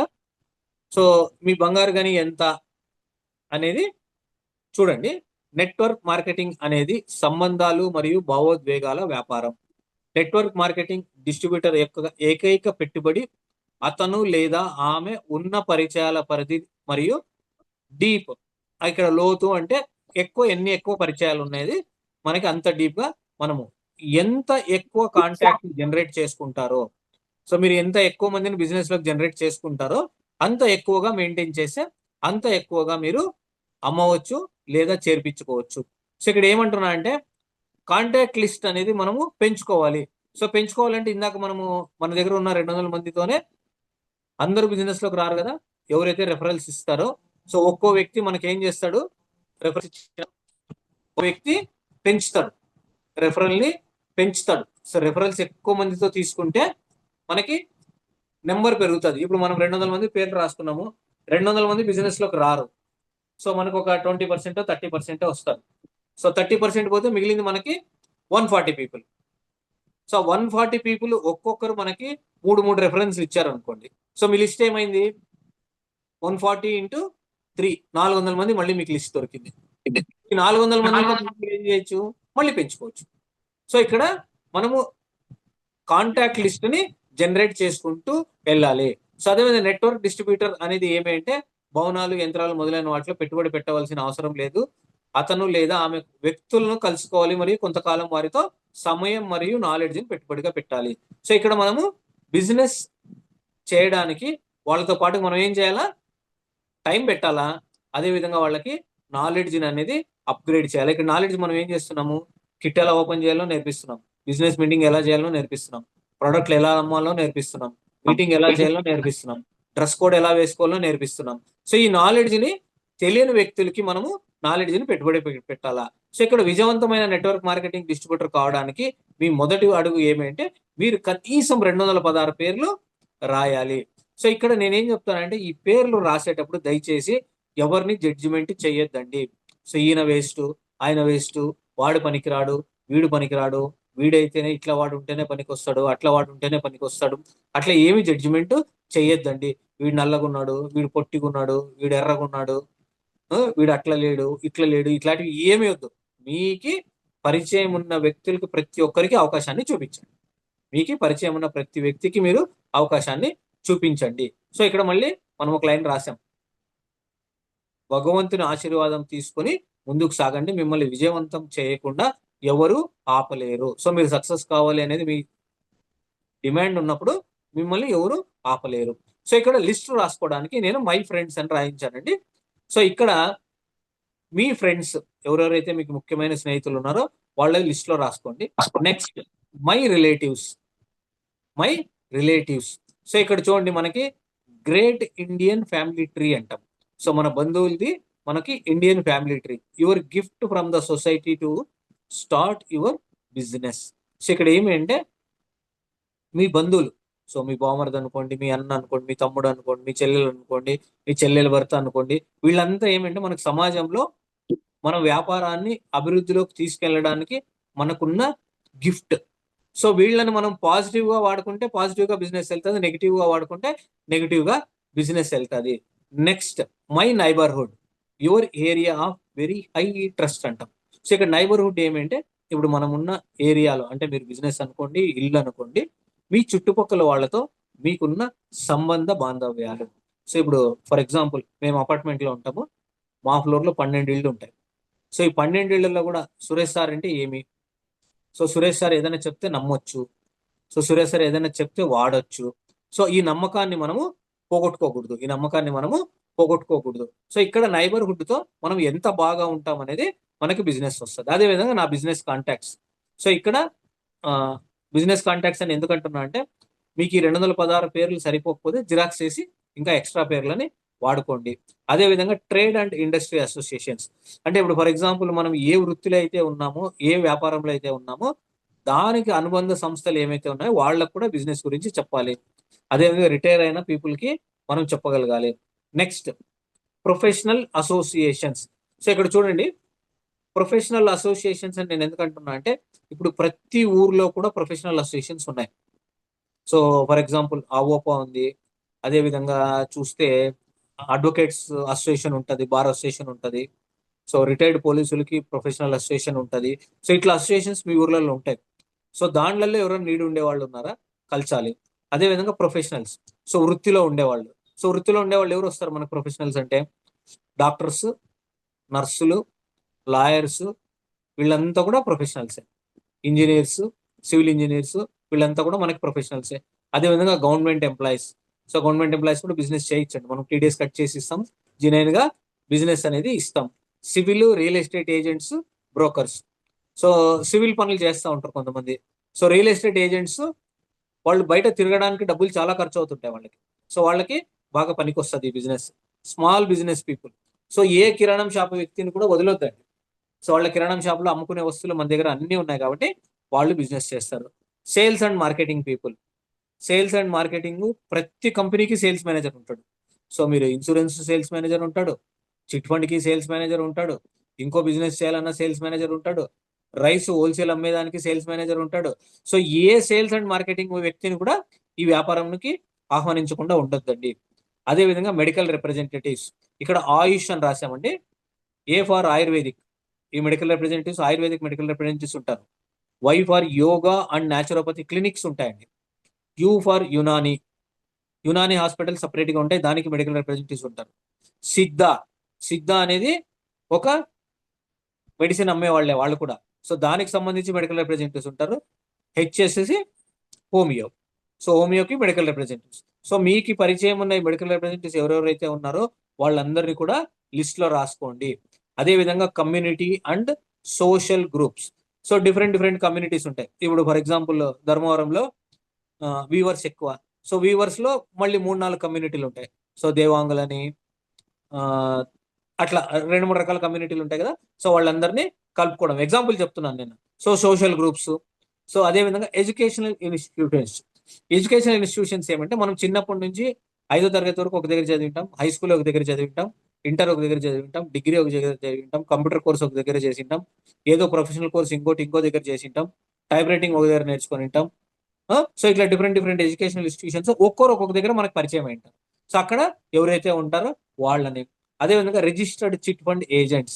సో మీ బంగారు గని ఎంత అనేది చూడండి. నెట్వర్క్ మార్కెటింగ్ అనేది సంబంధాలు మరియు భావోద్వేగాల వ్యాపారం. నెట్వర్క్ మార్కెటింగ్ డిస్ట్రిబ్యూటర్ యొక్క ఏకైక పెట్టుబడి అతను లేదా ఆమె ఉన్న పరిచయాల పరిధి మరియు డీప్. ఇక్కడ లోతు అంటే ఎన్ని ఎక్కువ పరిచయాలు ఉన్నాయి మనకి, అంత డీప్ గా మనము ఎంత ఎక్కువ కాంటాక్ట్ జనరేట్ చేసుకుంటారో, సో మీరు ఎంత ఎక్కువ మందిని బిజినెస్ లోకి జనరేట్ చేసుకుంటారో అంత ఎక్కువగా మెయింటైన్ చేస్తే అంత ఎక్కువగా మీరు అమ్మవచ్చు లేదా చేర్పించుకోవచ్చు. సో ఇక్కడ ఏమంటున్నా అంటే కాంటాక్ట్ లిస్ట్ అనేది మనము పెంచుకోవాలి. సో పెంచుకోవాలంటే ఇందాక మనము మన దగ్గర ఉన్న 200 మందితోనే అందరూ బిజినెస్ లోకి రారు కదా. ఎవరైతే రెఫరల్స్ ఇస్తారో, సో ఒక్కో వ్యక్తి మనకి ఏం చేస్తాడు, రెఫరల్స్ ఇచ్చిన వ్యక్తి పెంచుతాడు, రెఫరల్ ని పెంచుతాడు. సో రెఫరల్స్ ఎక్కువ మందితో తీసుకుంటే మనకి నెంబర్ పెరుగుతుంది. ఇప్పుడు మనం 200 మంది పేర్లు రాసుకున్నాము, 200 మంది బిజినెస్ లోకి రారు. సో మనకు ఒక 20% 30% వస్తారు. సో 30% పోతే మిగిలింది మనకి 140 పీపుల్. సో 140 పీపుల్ ఒక్కొక్కరు మనకి 3 రెఫరెన్స్ ఇచ్చారు అనుకోండి. సో మీ లిస్ట్ ఏమైంది, 140 × 3 400 మంది మళ్ళీ మీకు లిస్ట్ దొరికింది. ఈ 400 మంది ఏం చేయొచ్చు, మళ్ళీ పెంచుకోవచ్చు. సో ఇక్కడ మనము కాంటాక్ట్ లిస్ట్ ని జనరేట్ చేసుకుంటూ వెళ్ళాలి. సో అదేవిధంగా నెట్వర్క్ డిస్ట్రిబ్యూటర్ అనేది ఏమంటే భవనాలు, యంత్రాలు మొదలైన వాటిలో పెట్టుబడి పెట్టవలసిన అవసరం లేదు. అతను లేదా ఆమె వ్యక్తులను కలుసుకోవాలి మరియు కొంతకాలం వారితో సమయం మరియు నాలెడ్జ్ని పెట్టుబడిగా పెట్టాలి. సో ఇక్కడ మనము బిజినెస్ చేయడానికి వాళ్ళతో పాటు మనం ఏం చేయాలా, టైం పెట్టాలా, అదేవిధంగా వాళ్ళకి నాలెడ్జ్ అనేది అప్గ్రేడ్ చేయాలి. ఇక్కడ నాలెడ్జ్ మనం ఏం చేస్తున్నాము, కిట్ ఎలా ఓపెన్ చేయాలో నేర్పిస్తున్నాం, బిజినెస్ మీటింగ్ ఎలా చేయాలో నేర్పిస్తున్నాం, ప్రొడక్ట్లు ఎలా అమ్మాలో నేర్పిస్తున్నాం, మీటింగ్ ఎలా చేయాలో నేర్పిస్తున్నాం, డ్రెస్ కోడ్ ఎలా వేసుకోవాలో నేర్పిస్తున్నాం. సో ఈ నాలెడ్జ్ని తెలియని వ్యక్తులకి మనము నాలెడ్జ్ని పెట్టుబడి పెట్టాలా. సో ఇక్కడ విజయవంతమైన నెట్వర్క్ మార్కెటింగ్ డిస్ట్రిబ్యూటర్ కావడానికి మీ మొదటి అడుగు ఏమంటే మీరు కనీసం 216 పేర్లు రాయాలి. సో ఇక్కడ నేనేం చెప్తానంటే ఈ పేర్లు రాసేటప్పుడు దయచేసి ఎవరిని జడ్జిమెంట్ చేయొద్దండి. సో ఈయన వేస్ట్, ఆయన వేస్ట్, వాడు పనికిరాడు, వీడు పనికిరాడు, వీడైతేనే ఇట్లా వాడు ఉంటేనే పనికి వస్తాడు, అట్లా వాడు ఉంటేనే పనికి వస్తాడు, అట్లా ఏమి జడ్జిమెంట్ చేయొద్దండి. వీడు నల్లగున్నాడు, వీడు పొట్టిగున్నాడు, వీడు ఎర్రగున్నాడు, వీడు అట్లా లేడు, ఇట్లా లేడు, ఇట్లాంటివి ఏమి వద్దు. మీకు పరిచయం ఉన్న వ్యక్తులకు ప్రతి ఒక్కరికి అవకాశాన్ని చూపించండి. మీకు పరిచయం ఉన్న ప్రతి వ్యక్తికి మీరు అవకాశాన్ని చూపించండి. సో ఇక్కడ మళ్ళీ మనం ఒక లైన్ రాసాం, భగవంతుని ఆశీర్వాదం తీసుకొని ముందుకు సాగండి, మిమ్మల్ని విజయవంతం చేయకుండా ఎవరు ఆపలేరు. సో మీరు సక్సెస్ కావాలి అనేది మీ డిమాండ్ ఉన్నప్పుడు మిమ్మల్ని ఎవరు ఆపలేరు. సో ఇక్కడ లిస్ట్ రాసుకోవడానికి నేను మై ఫ్రెండ్స్ అని రాయించానండి. సో ఇక్కడ మీ ఫ్రెండ్స్ ఎవరెవరైతే మీకు ముఖ్యమైన స్నేహితులు ఉన్నారో వాళ్ళ లిస్ట్ లో రాసుకోండి. Next my relatives. సో ఇక్కడ చూడండి మనకి గ్రేట్ ఇండియన్ ఫ్యామిలీ ట్రీ అంటాం. సో మన బంధువులది మనకి Indian family tree. Your gift from the society to start your business. So ఇక్కడ ఏమంటే మీ బంధువులు, సో మీ బావమరిది అనుకోండి, మీ అన్న అనుకోండి, మీ తమ్ముడు అనుకోండి, మీ చెల్లెలు అనుకోండి, మీ చెల్లెల భర్త అనుకోండి, వీళ్ళంతా ఏమంటే మనకు సమాజంలో మన వ్యాపారాన్ని అభివృద్ధిలోకి తీసుకెళ్ళడానికి మనకున్న గిఫ్ట్. సో వీళ్ళని మనం పాజిటివ్ గా వాడుకుంటే పాజిటివ్ గా బిజినెస్ వెళ్తుంది, నెగిటివ్ గా వాడుకుంటే నెగిటివ్ గా బిజినెస్ వెళ్తుంది. Next, my neighbourhood, your area of very high trust అంటాం. సో ఇక్కడ నైబర్హుడ్ ఏమంటే, ఇప్పుడు మనం ఉన్న ఏరియాలో, అంటే మీరు బిజినెస్ అనుకోండి, ఇల్లు అనుకోండి, మీ చుట్టుపక్కల వాళ్ళతో మీకున్న సంబంధ బాంధవ్యాలు. సో ఇప్పుడు ఫర్ ఎగ్జాంపుల్ మేము అపార్ట్మెంట్ లో ఉంటాము, మా ఫ్లోర్ లో 12 ఇళ్ళు ఉంటాయి. సో ఈ 12 ఇళ్లలో కూడా సురేష్ సార్ అంటే ఏమి, సో సురేష్ సార్ ఏదైనా చెప్తే నమ్మొచ్చు, సో సురేష్ సార్ ఏదైనా చెప్తే వాడొచ్చు. సో ఈ నమ్మకాన్ని మనము పోగొట్టుకోకూడదు, ఈ నమ్మకాన్ని మనము పోగొట్టుకోకూడదు. సో ఇక్కడ నైబర్హుడ్ తో మనం ఎంత బాగా ఉంటాం అనేది మనకి బిజినెస్ వస్తుంది. అదే విధంగా నా బిజినెస్ కాంటాక్ట్స్. సో ఇక్కడ బిజినెస్ కాంటాక్ట్స్ అని ఎందుకంటున్నా అంటే, మీకు ఈ 216 పేర్లు సరిపోకపోతే జిరాక్స్ చేసి ఇంకా ఎక్స్ట్రా పేర్లని వాడుకోండి. అదే విధంగా ట్రేడ్ అండ్ ఇండస్ట్రీ అసోసియేషన్స్, అంటే ఇప్పుడు ఫర్ ఎగ్జాంపుల్ మనం ఏ వృత్తిలో అయితే ఉన్నామో, ఏ వ్యాపారంలో అయితే ఉన్నామో, దానికి అనుబంధ సంస్థలు ఏమైతే ఉన్నాయో వాళ్ళకు కూడా బిజినెస్ గురించి చెప్పాలి. అదేవిధంగా రిటైర్ అయిన పీపుల్ కి మనం చెప్పగలగాలి. Next, professional associations. సో ఇక్కడ చూడండి, ప్రొఫెషనల్ అసోసియేషన్స్ అని నేను ఎందుకంటున్నా అంటే, ఇప్పుడు ప్రతి ఊర్లో కూడా ప్రొఫెషనల్ అసోసియేషన్స్ ఉన్నాయి. సో ఫర్ ఎగ్జాంపుల్ ఆవోపా ఉంది, అదే విధంగా చూస్తే అడ్వకేట్స్ అసోసియేషన్ ఉంటుంది, బార్ అసోసియేషన్ ఉంటుంది. సో రిటైర్డ్ పోలీసులకి ప్రొఫెషనల్ అసోసియేషన్ ఉంటుంది. సో ఇట్లా అసోసియేషన్స్ మీ ఊర్లలో ఉంటాయి. సో దాంట్లో ఎవరైనా నీడ్ ఉండే వాళ్ళు ఉన్నారా, కలచాలి. అదే విధంగా ప్రొఫెషనల్స్, సో వృత్తిలో ఉండేవాళ్ళు. సో వృత్తిలో ఉండేవాళ్ళు ఎవరు వస్తారు మనకు ప్రొఫెషనల్స్ అంటే, డాక్టర్స్, నర్సులు, లాయర్స్, వీళ్ళంతా కూడా ప్రొఫెషనల్సే. ఇంజనీర్స్, సివిల్ ఇంజనీర్స్, వీళ్ళంతా కూడా మనకి ప్రొఫెషనల్సే. అదేవిధంగా government employees. So government employees కూడా బిజినెస్ చేయొచ్చండి, మనం టీడీఎస్ కట్ చేసి ఇస్తాం, జెన్యున్ గా బిజినెస్ అనేది ఇస్తాం. Civil, real estate agents, brokers. So civil పనులు చేస్తూ ఉంటారు కొంతమంది. సో రియల్ ఎస్టేట్ ఏజెంట్స్ వాళ్ళు బయట తిరగడానికి డబ్బులు చాలా ఖర్చు అవుతుంటాయి వాళ్ళకి. సో వాళ్ళకి బాగా పనికొస్తుంది ఈ business. Small business people, so ఏ కిరాణం షాప్ వ్యక్తిని కూడా వదిలొద్దండి. సో వాళ్ళ కిరాణం షాప్లో అమ్ముకునే వస్తువులు మన దగ్గర అన్ని ఉన్నాయి కాబట్టి వాళ్ళు బిజినెస్ చేస్తారు. Sales and marketing people. Sales and marketing, ప్రతి కంపెనీకి సేల్స్ మేనేజర్ ఉంటాడు. సో మీరు ఇన్సూరెన్స్ సేల్స్ మేనేజర్ ఉంటాడు, చిట్ ఫండ్ కి సేల్స్ మేనేజర్ ఉంటాడు, ఇంకో బిజినెస్ చేయాలన్నా సేల్స్ మేనేజర్ ఉంటాడు, రైస్ హోల్సేల్ అమ్మేదానికి సేల్స్ మేనేజర్ ఉంటాడు. So A sales and marketing వ్యక్తిని కూడా ఈ వ్యాపారంకి ఆహ్వానించకుండా ఉండొద్దండి. అదే విధంగా మెడికల్ రిప్రజెంటేటివ్స్, ఇక్కడ ఆయుష్ అని రాసామండి, ఏ ఫార్ ఆయుర్వేదిక్, ఈ medical representatives ayurvedic medical representatives ఉంటారు. Y for yoga and naturopathy clinics ఉంటాయండి. U for Unani, Unani hospital separate గా ఉంటాయి, దానికి మెడికల్ రిప్రజెంటేటివ్స్ ఉంటారు. సిద్ధ, సిద్ధ అనేది ఒక మెడిసిన్ అమ్మే వాళ్ళే వాళ్ళు కూడా, సో దానికి సంబంధించి మెడికల్ రిప్రజెంటేటివ్స్ ఉంటారు. హెచ్ఎస్సి హోమియో, సో హోమియోకి మెడికల్ రిప్రజెంటేటివ్స్. సో మీకు పరిచయం ఉన్న ఈ మెడికల్ రిప్రజెంటేటివ్స్ ఎవరెవరైతే ఉన్నారో వాళ్ళందరినీ కూడా లిస్ట్ లో రాసుకోండి. అదే విధంగా community and social groups. So different different communities ఉంటాయి. ఇప్పుడు ఫర్ ఎగ్జాంపుల్ ధర్మవరంలో వీవర్స్ ఎక్కువ, సో వీవర్స్ లో మళ్ళీ 3-4 కమ్యూనిటీలు ఉంటాయి. సో దేవాంగులని, ఆ, అట్లా 2-3 రకాల కమ్యూనిటీలు ఉంటాయి కదా. సో వాళ్ళందరినీ కలుపుకోవడం, ఎగ్జాంపుల్ చెప్తున్నాను నేను. So social groups. సో అదే విధంగా ఎడ్యుకేషనల్ ఇన్స్టిట్యూషన్స్. ఎడ్యుకేషనల్ ఇన్స్టిట్యూషన్స్ ఏమంటే, మనం చిన్నప్పటి నుంచి 5వ తరగతి వరకు ఒక దగ్గర చదివింటాం, హై స్కూల్ ఒక దగ్గర చదివింటాం, ఇంటర్ ఒక దగ్గర చదివింటాం, డిగ్రీ ఒక దగ్గర చదివింటాం, కంప్యూటర్ కోర్స్ ఒక దగ్గర చేసింటాం, ఏదో ప్రొఫెషనల్ కోర్స్ ఇంకో దగ్గర చేసింటాం, టైప్ రైటింగ్ ఒక దగ్గర నేర్చుకొని ఉంటాం. సో ఇట్లా డిఫరెంట్ డిఫరెంట్ ఎడ్యుకేషనల్ ఇన్స్టిట్యూషన్స్ ఒక్కొక్క దగ్గర మనకు పరిచయం అయింటారు. సో అక్కడ ఎవరైతే ఉంటారో వాళ్ళని. అదేవిధంగా registered chit fund agents.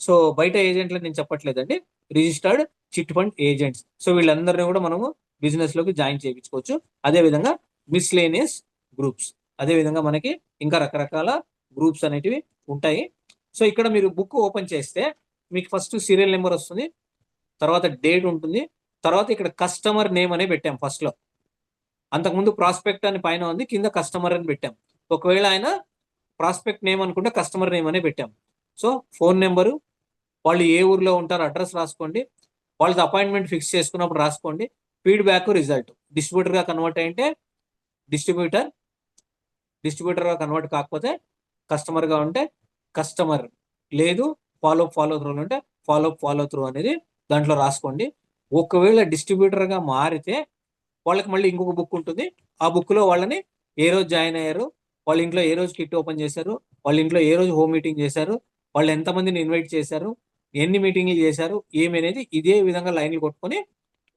So బయట ఏజెంట్లు నేను చెప్పట్లేదండి, registered chit fund agents. So వీళ్ళందరినీ కూడా మనము బిజినెస్ లోకి జాయిన్ చేయించుకోవచ్చు. అదే విధంగా మిస్లేనియస్ గ్రూప్స్, అదే విధంగా మనకి ఇంకా రకరకాల గ్రూప్స్ అనేటివి ఉంటాయి. సో ఇక్కడ మీరు బుక్ ఓపెన్ చేస్తే మీకు ఫస్ట్ సీరియల్ నెంబర్ వస్తుంది, తర్వాత డేట్ ఉంటుంది, తర్వాత ఇక్కడ కస్టమర్ నేమ్ అనే పెట్టాం ఫస్ట్ లో. అంతకుముందు ప్రాస్పెక్ట్ అని పైన ఉంది, కింద కస్టమర్ అని పెట్టాం. ఒకవేళ ఆయన ప్రాస్పెక్ట్ నేమ్ అనుకుంటే కస్టమర్ నేమ్ అనే పెట్టాం. సో ఫోన్ నెంబరు, వాళ్ళు ఏ ఊర్లో ఉంటారో అడ్రస్ రాసుకోండి, వాళ్ళతో అపాయింట్మెంట్ ఫిక్స్ చేసుకున్నప్పుడు రాసుకోండి. Feedback, result. డిస్ట్రిబ్యూటర్ గా కన్వర్ట్ అయింటే డిస్ట్రిబ్యూటర్, డిస్ట్రిబ్యూటర్ గా కన్వర్ట్ కాకపోతే కస్టమర్ గా ఉంటే కస్టమర్, లేదు ఫాలో త్రూ ఉంటే ఫాలో త్రూ అనేది దాంట్లో రాసుకోండి. ఒకవేళ డిస్ట్రిబ్యూటర్ గా మారితే వాళ్ళకి మళ్ళీ ఇంకొక బుక్ ఉంటుంది, ఆ బుక్ లో వాళ్ళని ఏ రోజు జాయిన్ అయ్యారు, వాళ్ళ ఇంట్లో ఏ రోజు కిట్ ఓపెన్ చేశారు, వాళ్ళ ఇంట్లో ఏ రోజు హోమ్ మీటింగ్ చేశారు, వాళ్ళు ఎంతమందిని ఇన్వైట్ చేశారు, ఎన్ని మీటింగ్లు చేశారు, ఏమి అనేది ఇదే విధంగా లైన్లు కొట్టుకొని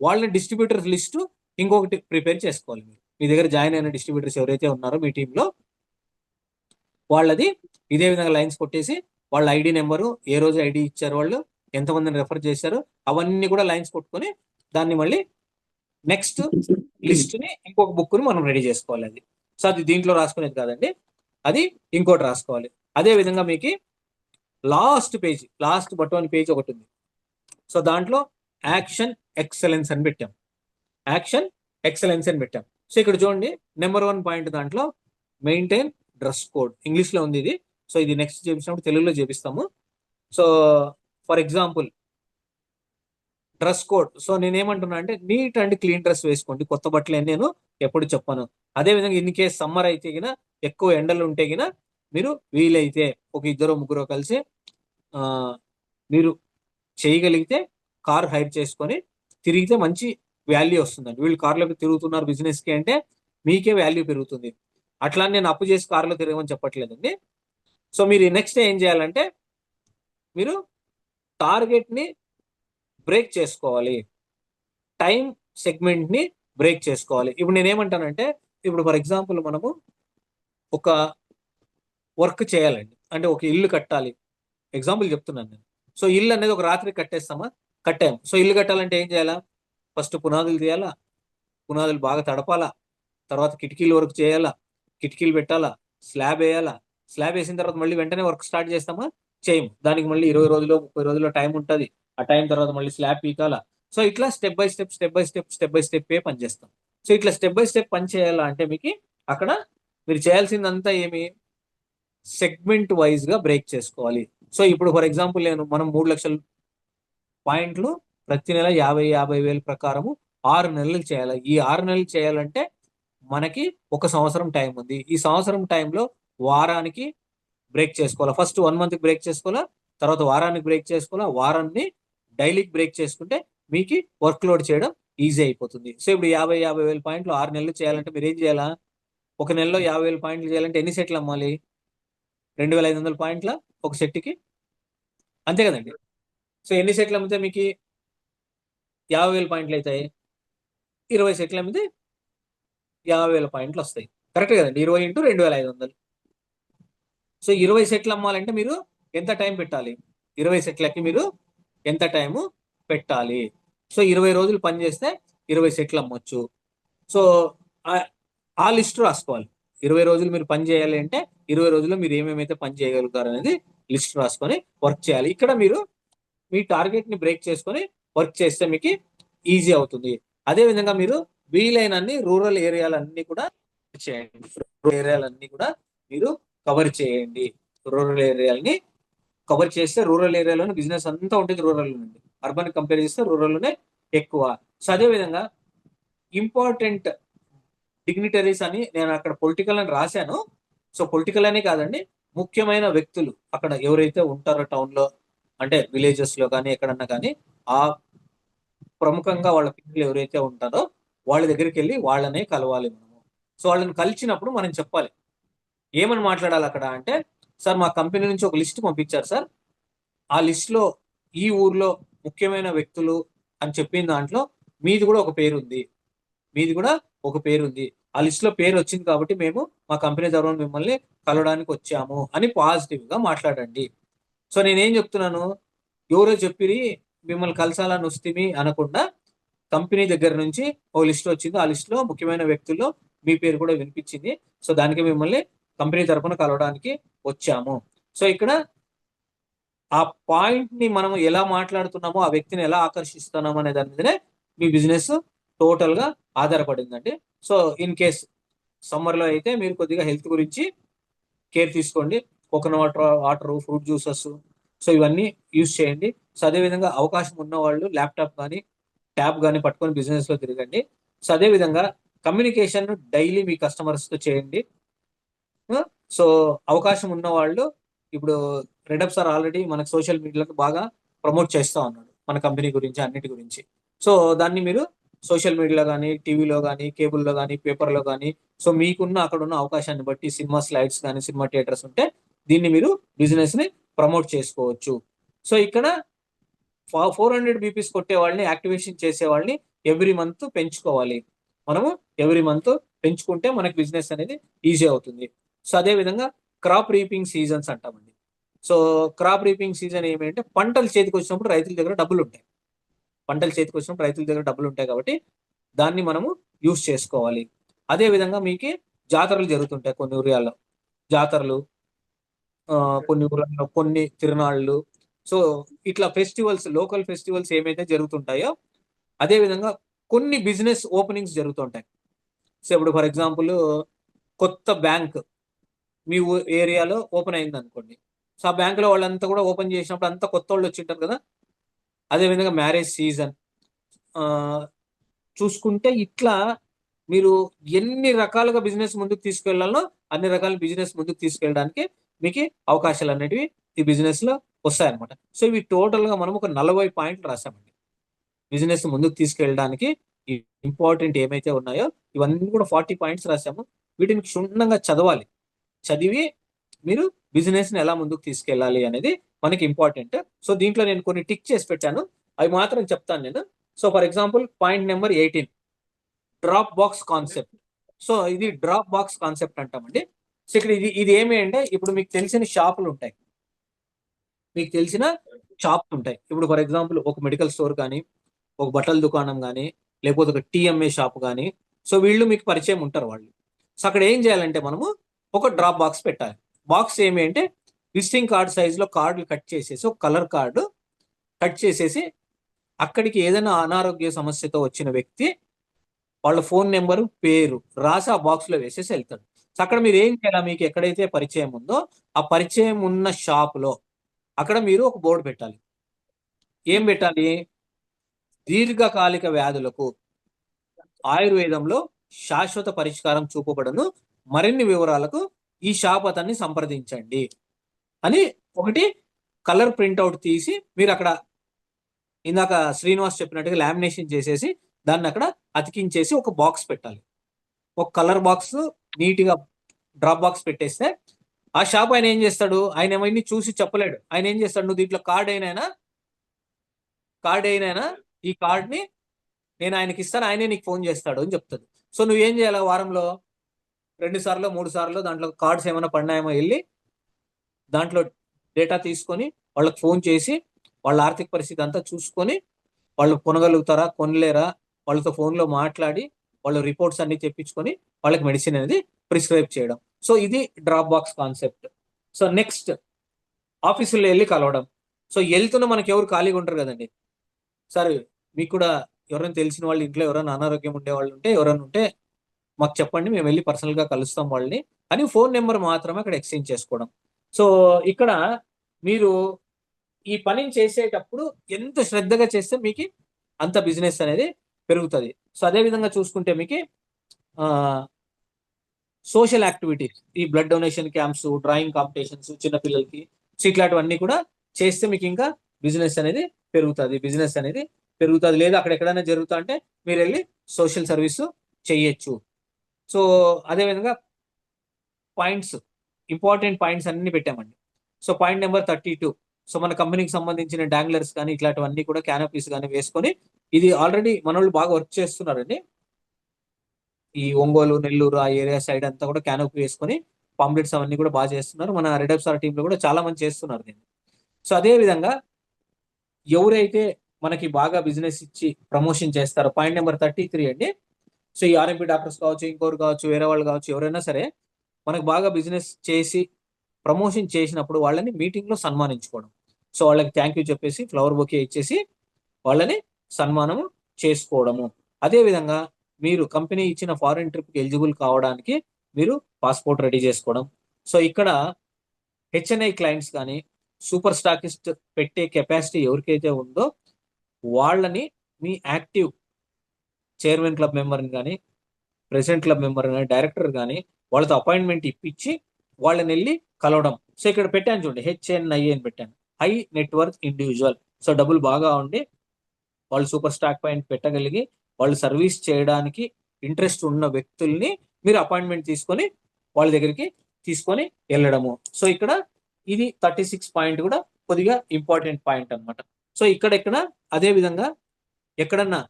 వాళ్ళని డిస్ట్రిబ్యూటర్స్ లిస్టు ఇంకొకటి ప్రిపేర్ చేసుకోవాలి. మీ దగ్గర జాయిన్ అయిన డిస్ట్రిబ్యూటర్స్ ఎవరైతే ఉన్నారో మీ టీంలో వాళ్ళది ఇదే విధంగా లైన్స్ కొట్టేసి వాళ్ళ ఐడి నెంబరు, ఏ రోజు ఐడి ఇచ్చారు, వాళ్ళు ఎంతమందిని రెఫర్ చేశారు, అవన్నీ కూడా లైన్స్ కొట్టుకొని దాన్ని మళ్ళీ నెక్స్ట్ లిస్ట్ని ఇంకొక బుక్ని మనం రెడీ చేసుకోవాలి. అది సో అది దీంట్లో రాసుకునేది కాదండి, అది ఇంకోటి రాసుకోవాలి. అదే విధంగా మీకు లాస్ట్ బట్ వన్ పేజ్ ఒకటి ఉంది. సో దాంట్లో యాక్షన్ ఎక్సలెన్స్ అని పెట్టాం. సో ఇక్కడ చూడండి, నెంబర్ 1 పాయింట్ దాంట్లో మెయింటైన్ డ్రెస్ కోడ్, ఇంగ్లీష్లో ఉంది ఇది. సో ఇది నెక్స్ట్ చేపించినప్పుడు తెలుగులో చేపిస్తాము. So for example dress code. So నేనేమంటున్నా అంటే నీట్ అండ్ క్లీన్ డ్రెస్ వేసుకోండి, కొత్త బట్టలు అని నేను ఎప్పుడు చెప్పాను. అదేవిధంగా ఇన్ కేస్ సమ్మర్ అయితే గిన, ఎక్కువ ఎండలు ఉంటే గిన, మీరు వీలైతే ఒక 2-3 కలిసి మీరు చేయగలిగితే కార్ హైర్ చేసుకొని తిరిగితే మంచి వాల్యూ వస్తుందండి. వీళ్ళు కార్లో తిరుగుతున్నారు బిజినెస్కి అంటే మీకే వాల్యూ పెరుగుతుంది. అట్లా నేను అప్పు చేసి కార్లో తిరగమని చెప్పట్లేదండి. సో మీరు నెక్స్ట్ ఏం చేయాలంటే మీరు టార్గెట్ని బ్రేక్ చేసుకోవాలి, టైం సెగ్మెంట్ని బ్రేక్ చేసుకోవాలి. ఇప్పుడు నేనేమంటానంటే, ఇప్పుడు ఫర్ ఎగ్జాంపుల్ మనము ఒక వర్క్ చేయాలండి, అంటే ఒక ఇల్లు కట్టాలి, ఎగ్జాంపుల్ చెప్తున్నాను నేను. సో ఇల్లు అనేది ఒక రాత్రి కట్టాము. సో ఇల్లు కట్టాలంటే ఏం చేయాలా? ఫస్ట్ పునాదులు తీయాలా, పునాదులు బాగా తడపాలా, తర్వాత కిటికీలు వర్క్ చేయాలా, కిటికీలు పెట్టాలా, స్లాబ్ వేయాలా, స్లాబ్ వేసిన తర్వాత మళ్ళీ వెంటనే వర్క్ స్టార్ట్ చేస్తామా? చేయము. దానికి మళ్ళీ 20 రోజులు 30 రోజుల్లో టైం ఉంటుంది. ఆ టైం తర్వాత మళ్ళీ స్లాబ్ పీకాలా. సో ఇట్లా స్టెప్ బై స్టెప్ పనిచేస్తాం. సో ఇట్లా స్టెప్ బై స్టెప్ పని చేయాలా అంటే మీకు అక్కడ మీరు చేయాల్సిందంతా ఏమి, సెగ్మెంట్ వైజ్ గా బ్రేక్ చేసుకోవాలి. సో ఇప్పుడు ఫర్ ఎగ్జాంపుల్ మనం 3 లక్షల పాయింట్లు ప్రతి నెల 50,000 ప్రకారము 6 నెలలు చేయాలి. ఈ 6 నెలలు చేయాలంటే మనకి 1 సంవత్సరం టైం ఉంది. ఈ సంవత్సరం టైంలో వారానికి బ్రేక్ చేసుకోవాలా, ఫస్ట్ 1 మంత్ బ్రేక్ చేసుకోవాలా, తర్వాత వారానికి బ్రేక్ చేసుకోవాలా, వారాన్ని డైలీకి బ్రేక్ చేసుకుంటే మీకు వర్క్ లోడ్ చేయడం ఈజీ అయిపోతుంది. సో ఇప్పుడు 50,000 పాయింట్లు 6 నెలలు చేయాలంటే మీరు ఏం చేయాలా? ఒక నెలలో 50,000 పాయింట్లు చేయాలంటే ఎన్ని సెట్లు అమ్మాలి? 2,500 పాయింట్ల ఒక సెట్కి, అంతే కదండి. సో ఎన్ని సెట్లు అమ్మితే మీకు 50,000 పాయింట్లు అవుతాయి? 20 సెట్లు అమ్మితే 50,000 పాయింట్లు వస్తాయి. కరెక్ట్ కదండి, 20 × 2,500. సో 20 సెట్లు అమ్మాలంటే మీరు ఎంత టైం పెట్టాలి? 20 సెట్లకి మీరు ఎంత టైము పెట్టాలి? సో 20 రోజులు పని చేస్తే 20 సెట్లు అమ్మొచ్చు. సో ఆ లిస్ట్ రాసుకోవాలి. 20 రోజులు మీరు పని చేయాలి అంటే 20 రోజుల్లో మీరు ఏమేమైతే పని చేయగలుగుతారు అనేది లిస్ట్ రాసుకొని వర్క్ చేయాలి. ఇక్కడ మీరు మీ టార్గెట్ ని బ్రేక్ చేసుకొని వర్క్ చేస్తే మీకు ఈజీ అవుతుంది. అదే విధంగా మీరు వీలైనన్ని రూరల్ ఏరియాలన్నీ కూడా చేయండి. ఏరియాలన్నీ కూడా మీరు కవర్ చేయండి. రూరల్ ఏరియాలని కవర్ చేస్తే రూరల్ ఏరియాలోనే బిజినెస్ అంతా ఉంటుంది. రూరల్ నుండి అర్బన్ కంపేర్ చేస్తే రూరల్లోనే ఎక్కువ. సో అదే విధంగా ఇంపార్టెంట్ డిగ్నిటరీస్ అని నేను అక్కడ పొలిటికల్ అని రాశాను. సో పొలిటికల్ అనే కాదండి, ముఖ్యమైన వ్యక్తులు అక్కడ ఎవరైతే ఉంటారో టౌన్ లో, అంటే విలేజెస్ లో కానీ ఎక్కడన్నా కానీ, ఆ ప్రముఖంగా వాళ్ళ పీపుల్ ఎవరైతే ఉంటారో వాళ్ళ దగ్గరికి వెళ్ళి వాళ్ళనే కలవాలి మనము. సో వాళ్ళని కలిసినప్పుడు మనం చెప్పాలి, ఏమని మాట్లాడాలి అక్కడ అంటే, సార్ మా కంపెనీ నుంచి ఒక లిస్ట్ పంపించారు సార్, ఆ లిస్ట్ లో ఈ ఊర్లో ముఖ్యమైన వ్యక్తులు అని చెప్పిన దాంట్లో మీది కూడా ఒక పేరు ఉంది, ఆ లిస్ట్ లో పేరు వచ్చింది కాబట్టి మేము మా కంపెనీ తరఫున మిమ్మల్ని కలవడానికి వచ్చాము అని పాజిటివ్ గా మాట్లాడండి. సో నేనేం చెప్తున్నాను, ఎవరో చెప్పిరి మిమ్మల్ని కలసాలని వస్తుంది అనకుండా, కంపెనీ దగ్గర నుంచి ఓ లిస్ట్ వచ్చింది, ఆ లిస్ట్ లో ముఖ్యమైన వ్యక్తుల్లో మీ పేరు కూడా వినిపించింది, సో దానికి మిమ్మల్ని కంపెనీ తరఫున కలవడానికి వచ్చాము. సో ఇక్కడ ఆ పాయింట్ ని మనం ఎలా మాట్లాడుతున్నామో, ఆ వ్యక్తిని ఎలా ఆకర్షిస్తున్నామో అనే దాని మీదనే మీ బిజినెస్ టోటల్ గా ఆధారపడిందండి. సో ఇన్ కేస్ సమ్మర్ లో అయితే మీరు కొద్దిగా హెల్త్ గురించి కేర్ తీసుకోండి. Coconut water, fruit juices, so ఇవన్నీ యూజ్ చేయండి. సో అదేవిధంగా అవకాశం ఉన్న వాళ్ళు ల్యాప్టాప్ కానీ ట్యాబ్ కానీ పట్టుకొని బిజినెస్ లో తిరగండి. సో అదేవిధంగా కమ్యూనికేషన్ డైలీ మీ కస్టమర్స్ తో చేయండి. సో అవకాశం ఉన్న వాళ్ళు, ఇప్పుడు రెడప్ సార్ ఆల్రెడీ మనకు సోషల్ మీడియాలో బాగా ప్రమోట్ చేస్తూ ఉన్నాడు మన కంపెనీ గురించి, అన్నిటి గురించి. సో దాన్ని మీరు సోషల్ మీడియాలో కానీ, టీవీలో కానీ, కేబుల్లో కానీ, పేపర్లో కానీ, సో మీకున్న అక్కడ ఉన్న అవకాశాన్ని బట్టి సినిమా స్లైడ్స్ కానీ, సినిమా థియేటర్స్ ఉంటే దీన్ని మీరు బిజినెస్ ని ప్రమోట్ చేసుకోవచ్చు. సో ఇక్కడ 400 బీపీస్ కొట్టే వాళ్ళని, యాక్టివేషన్ చేసే వాళ్ళని ఎవ్రీ మంత్ పెంచుకోవాలి. మనము ఎవ్రీ మంత్ పెంచుకుంటే మనకి బిజినెస్ అనేది ఈజీ అవుతుంది. సో అదే విధంగా క్రాప్ రీపింగ్ సీజన్స్ అంటామండి. సో క్రాప్ రీపింగ్ సీజన్ ఏమంటే పంటలు చేతికి వచ్చినప్పుడు రైతుల దగ్గర డబ్బులు ఉంటాయి. పంటలు చేతికి వచ్చినప్పుడు రైతుల దగ్గర డబ్బులు ఉంటాయి కాబట్టి దాన్ని మనము యూస్ చేసుకోవాలి. అదే విధంగా మీకు జాతరలు జరుగుతుంటాయి కొన్ని ఊర్లలో. జాతరలు, కొన్ని ఊర్లలో కొన్ని తిరునాళ్ళు. సో ఇట్లా ఫెస్టివల్స్, లోకల్ ఫెస్టివల్స్ ఏమైతే జరుగుతుంటాయో అదే విధంగా కొన్ని బిజినెస్ ఓపెనింగ్స్ జరుగుతుంటాయి. సో ఇప్పుడు ఫర్ ఎగ్జాంపుల్ కొత్త బ్యాంక్ మీ ఏరియాలో ఓపెన్ అయింది అనుకోండి. సో ఆ బ్యాంకులో వాళ్ళంతా కూడా ఓపెన్ చేసినప్పుడు అంతా కొత్త వాళ్ళు వచ్చింటారు కదా. అదే విధంగా మ్యారేజ్ సీజన్ చూసుకుంటే ఇట్లా మీరు ఎన్ని రకాలుగా బిజినెస్ ముందుకు తీసుకెళ్లాలో అన్ని రకాల బిజినెస్ ముందుకు తీసుకెళ్ళడానికి మీకు అవకాశాలు అనేటివి ఈ బిజినెస్ లో వస్తాయన్నమాట. సో ఇవి టోటల్ గా మనం ఒక 40 పాయింట్లు రాసామండి. బిజినెస్ ముందుకు తీసుకెళ్ళడానికి ఇంపార్టెంట్ ఏమైతే ఉన్నాయో ఇవన్నీ కూడా 40 పాయింట్స్ రాసాము. వీటిని క్షుణ్ణంగా చదవాలి. చదివి మీరు బిజినెస్ ని ఎలా ముందుకు తీసుకెళ్ళాలి అనేది మనకి ఇంపార్టెంట్. సో దీంట్లో నేను కొన్ని టిక్ చేసి పెట్టాను, అవి మాత్రం చెప్తాను నేను. So for example point number 18 drop box concept. So ఇది డ్రాప్ బాక్స్ కాన్సెప్ట్ అంటామండి. సో ఇక్కడ ఇది ఏమి అంటే ఇప్పుడు మీకు తెలిసిన షాపులు ఉంటాయి, మీకు తెలిసిన షాప్స్ ఉంటాయి. ఇప్పుడు ఫర్ ఎగ్జాంపుల్ ఒక మెడికల్ స్టోర్ కానీ, ఒక బట్టల దుకాణం కానీ, లేకపోతే ఒక టీఎంఏ షాప్ కానీ. సో వీళ్ళు మీకు పరిచయం ఉంటారు వాళ్ళు. సో అక్కడ ఏం చేయాలంటే మనము ఒక డ్రాప్ బాక్స్ పెట్టాలి. బాక్స్ ఏమి అంటే విజిటింగ్ కార్డ్ సైజులో కార్డులు కట్ చేసేసి ఒక కలర్ కార్డు కట్ చేసేసి అక్కడికి ఏదైనా అనారోగ్య సమస్యతో వచ్చిన వ్యక్తి వాళ్ళ ఫోన్ నెంబరు, పేరు రాసి ఆ బాక్స్ లో వేసేసి వెళ్తాడు. సో అక్కడ మీరు ఏం చేయాలి, మీకు ఎక్కడైతే పరిచయం ఉందో ఆ పరిచయం ఉన్న షాప్ లో అక్కడ మీరు ఒక బోర్డు పెట్టాలి. ఏం పెట్టాలి? దీర్ఘకాలిక వ్యాధులకు ఆయుర్వేదంలో శాశ్వత పరిష్కారం చూపబడను, మరిన్ని వివరాలకు ఈ షాప్ అతన్ని సంప్రదించండి అని ఒకటి కలర్ ప్రింట్అవుట్ తీసి మీరు అక్కడ ఇందాక శ్రీనివాస్ చెప్పినట్టుగా లామినేషన్ చేసేసి దాన్ని అక్కడ అతికించేసి ఒక బాక్స్ పెట్టాలి. ఒక కలర్ బాక్స్ నీట్గా డ్రాప్ బాక్స్ పెట్టేస్తే ఆ షాప్ ఆయన ఏం చేస్తాడు, ఆయన ఏమైనా చూసి చెప్పలేడు. ఆయన ఏం చేస్తాడు, నువ్వు దీంట్లో కార్డ్ అయినా ఈ కార్డ్ని నేను ఆయనకి ఇస్తాను, ఆయనే నీకు ఫోన్ చేస్తాడు అని చెప్తాడు. సో నువ్వేం చేయాలి, వారంలో 2 సార్లు 3 సార్లు దాంట్లో కార్డ్స్ ఏమైనా పడినాయేమో వెళ్ళి దాంట్లో డేటా తీసుకొని వాళ్ళకి ఫోన్ చేసి వాళ్ళ ఆర్థిక పరిస్థితి అంతా చూసుకొని వాళ్ళు కొనగలుగుతారా కొనలేరా వాళ్ళతో ఫోన్లో మాట్లాడి వాళ్ళ రిపోర్ట్స్ అన్ని తెప్పించుకొని వాళ్ళకి మెడిసిన్ అనేది ప్రిస్క్రైబ్ చేయడం. సో ఇది drop box concept. So next ఆఫీసులో వెళ్ళి కలవడం. సో వెళ్తున్న మనకి ఎవరు ఖాళీగా ఉంటారు కదండి. సరే మీకు కూడా ఎవరైనా తెలిసిన వాళ్ళు ఇంట్లో ఎవరైనా అనారోగ్యం ఉండే వాళ్ళు ఉంటే ఎవరైనా ఉంటే మాకు చెప్పండి, మేము వెళ్ళి పర్సనల్గా కలుస్తాం వాళ్ళని అని ఫోన్ నెంబర్ మాత్రమే అక్కడ ఎక్స్చేంజ్ చేసుకోవడం. సో ఇక్కడ మీరు ఈ పనిని చేసేటప్పుడు ఎంత శ్రద్ధగా చేస్తే మీకు అంత బిజినెస్ అనేది పెరుగుతుంది. సో అదే విధంగా చూసుకుంటే మీకు సోషల్ యాక్టివిటీస్, ఈ blood donation camps, drawing competitions చిన్నపిల్లలకి, సో ఇట్లాంటివన్నీ కూడా చేస్తే మీకు ఇంకా బిజినెస్ అనేది పెరుగుతుంది. లేదా అక్కడ ఎక్కడైనా జరుగుతా అంటే మీరు వెళ్ళి సోషల్ సర్వీస్ చేయొచ్చు. సో అదేవిధంగా పాయింట్స్, ఇంపార్టెంట్ పాయింట్స్ అన్ని పెట్టామండి. సో పాయింట్ నెంబర్ 32, సో మన కంపెనీకి సంబంధించిన డాంగ్లర్స్ కానీ ఇట్లాంటివన్నీ కూడా క్యానోపీస్ కానీ వేసుకొని, ఇది ఆల్రెడీ మన వాళ్ళు బాగా వర్క్ చేస్తున్నారండి. ఈ ఒంగోలు, నెల్లూరు ఆ ఏరియా సైడ్ అంతా కూడా క్యానోపీ వేసుకొని పాంప్లెట్స్ అవన్నీ కూడా బాగా చేస్తున్నారు. మన రెడ్ సార్ టీంలో కూడా చాలా మంది చేస్తున్నారు దీన్ని. సో అదే విధంగా ఎవరైతే మనకి బాగా బిజినెస్ ఇచ్చి ప్రమోషన్ చేస్తారో పాయింట్ నెంబర్ 33 అండి. సో ఈ ఆర్ఎంపీ డాక్టర్స్ కావచ్చు, ఇంకోరు కావచ్చు, వేరే వాళ్ళు కావచ్చు, ఎవరైనా సరే మనకు బాగా బిజినెస్ చేసి ప్రమోషన్ చేసినప్పుడు వాళ్ళని మీటింగ్ లో సన్మానించుకోవడం. సో వాళ్ళకి థ్యాంక్ యూ చెప్పేసి ఫ్లవర్ బొకే ఇచ్చేసి వాళ్ళని సన్మానము చేసుకోవడము. అదే విధంగా మీరు కంపెనీ ఇచ్చిన ఫారిన్ ట్రిప్కి ఎలిజిబుల్ కావడానికి మీరు పాస్పోర్ట్ రెడీ చేసుకోవడం. సో ఇక్కడ హెచ్ఎన్ఐ క్లయింట్స్ కానీ సూపర్ స్టాకిస్ట్ పెట్టే కెపాసిటీ ఎవరికైతే ఉందో వాళ్ళని మీ యాక్టివ్ చైర్మన్ క్లబ్ మెంబర్ని కానీ, ప్రెసిడెంట్ క్లబ్ మెంబర్ కానీ, డైరెక్టర్ కానీ వాళ్ళతో అపాయింట్మెంట్ ఇప్పించి వాళ్ళని వెళ్ళి కలవడం. సో ఇక్కడ పెట్టాను చూడండి, హెచ్ఎన్ఐ అని పెట్టాను, హై నెట్వర్క్ ఇండివిజువల్. సో డబ్బులు బాగా ఉండి వాళ్ళు సూపర్ స్టాక్ పాయింట్ పెట్టగలిగి వాళ్ళు సర్వీస్ చేయడానికి ఇంట్రెస్ట్ ఉన్న వ్యక్తుల్ని మీరు అపాయింట్మెంట్ తీసుకొని వాళ్ళ దగ్గరికి తీసుకొని వెళ్ళడము. సో ఇక్కడ ఇది 36 పాయింట్ కూడా కొద్దిగా ఇంపార్టెంట్ పాయింట్ అన్నమాట. సో ఇక్కడెక్కడ అదే విధంగా ఎక్కడన్నా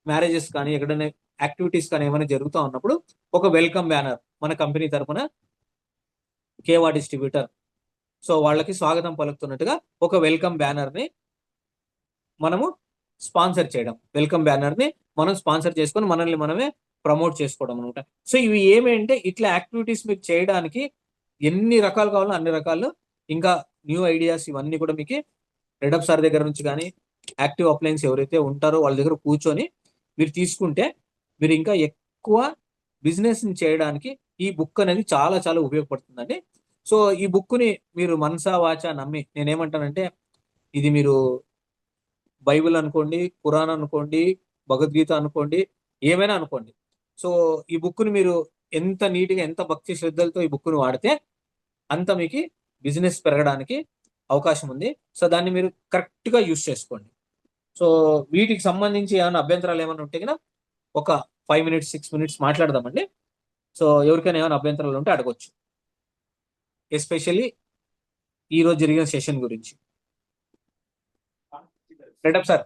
మ్యారేజెస్ కానీ ఎక్కడైనా యాక్టివిటీస్ కానీ ఏమైనా జరుగుతూ ఉన్నప్పుడు ఒక వెల్కమ్ బ్యానర్ మన కంపెనీ తరపున కేవా డిస్ట్రిబ్యూటర్ సో వాళ్ళకి స్వాగతం పలుకుతున్నట్టుగా ఒక వెల్కమ్ బ్యానర్ ని మనము స్పాన్సర్ చేయడం, వెల్కమ్ బ్యానర్ ని మనం స్పాన్సర్ చేసుకొని మనల్ని మనమే ప్రమోట్ చేసుకోవడం అనమాట. సో ఇవి ఏమేంటే ఇట్లా యాక్టివిటీస్ మీకు చేయడానికి ఎన్ని రకాలు కావాలో అన్ని రకాలు, ఇంకా న్యూ ఐడియాస్ ఇవన్నీ కూడా మీకు రెడప్ సార్ దగ్గర నుంచి కానీ యాక్టివ్ అప్లయన్స్ ఎవరైతే ఉంటారో వాళ్ళ దగ్గర కూర్చొని మీరు తీసుకుంటే మీరు ఇంకా ఎక్కువ బిజినెస్ చేయడానికి ఈ బుక్ అనేది చాలా చాలా ఉపయోగపడుతుందండి. సో ఈ బుక్ని మీరు మనసా వాచా నమ్మి నేనేమంటానంటే ఇది మీరు బైబిల్ అనుకోండి, ఖురాన్ అనుకోండి, భగవద్గీత అనుకోండి, ఏమైనా అనుకోండి. సో ఈ బుక్ని మీరు ఎంత నీట్గా ఎంత భక్తి శ్రద్ధలతో ఈ బుక్ని వాడితే అంత మీకు బిజినెస్ పెరగడానికి అవకాశం ఉంది. సో దాన్ని మీరు కరెక్ట్గా యూస్ చేసుకోండి. సో వీటికి సంబంధించి ఏమైనా అభ్యంతరాలు ఏమైనా ఉంటే కనుక ఒక 5 మినిట్స్ 6 మినిట్స్ మాట్లాడదామండి. సో ఎవరికైనా ఏమైనా అభ్యంతరాలు ఉంటే అడగొచ్చు, ఎస్పెషల్లీ ఈ రోజు జరిగిన సెషన్ గురించి. Right sir.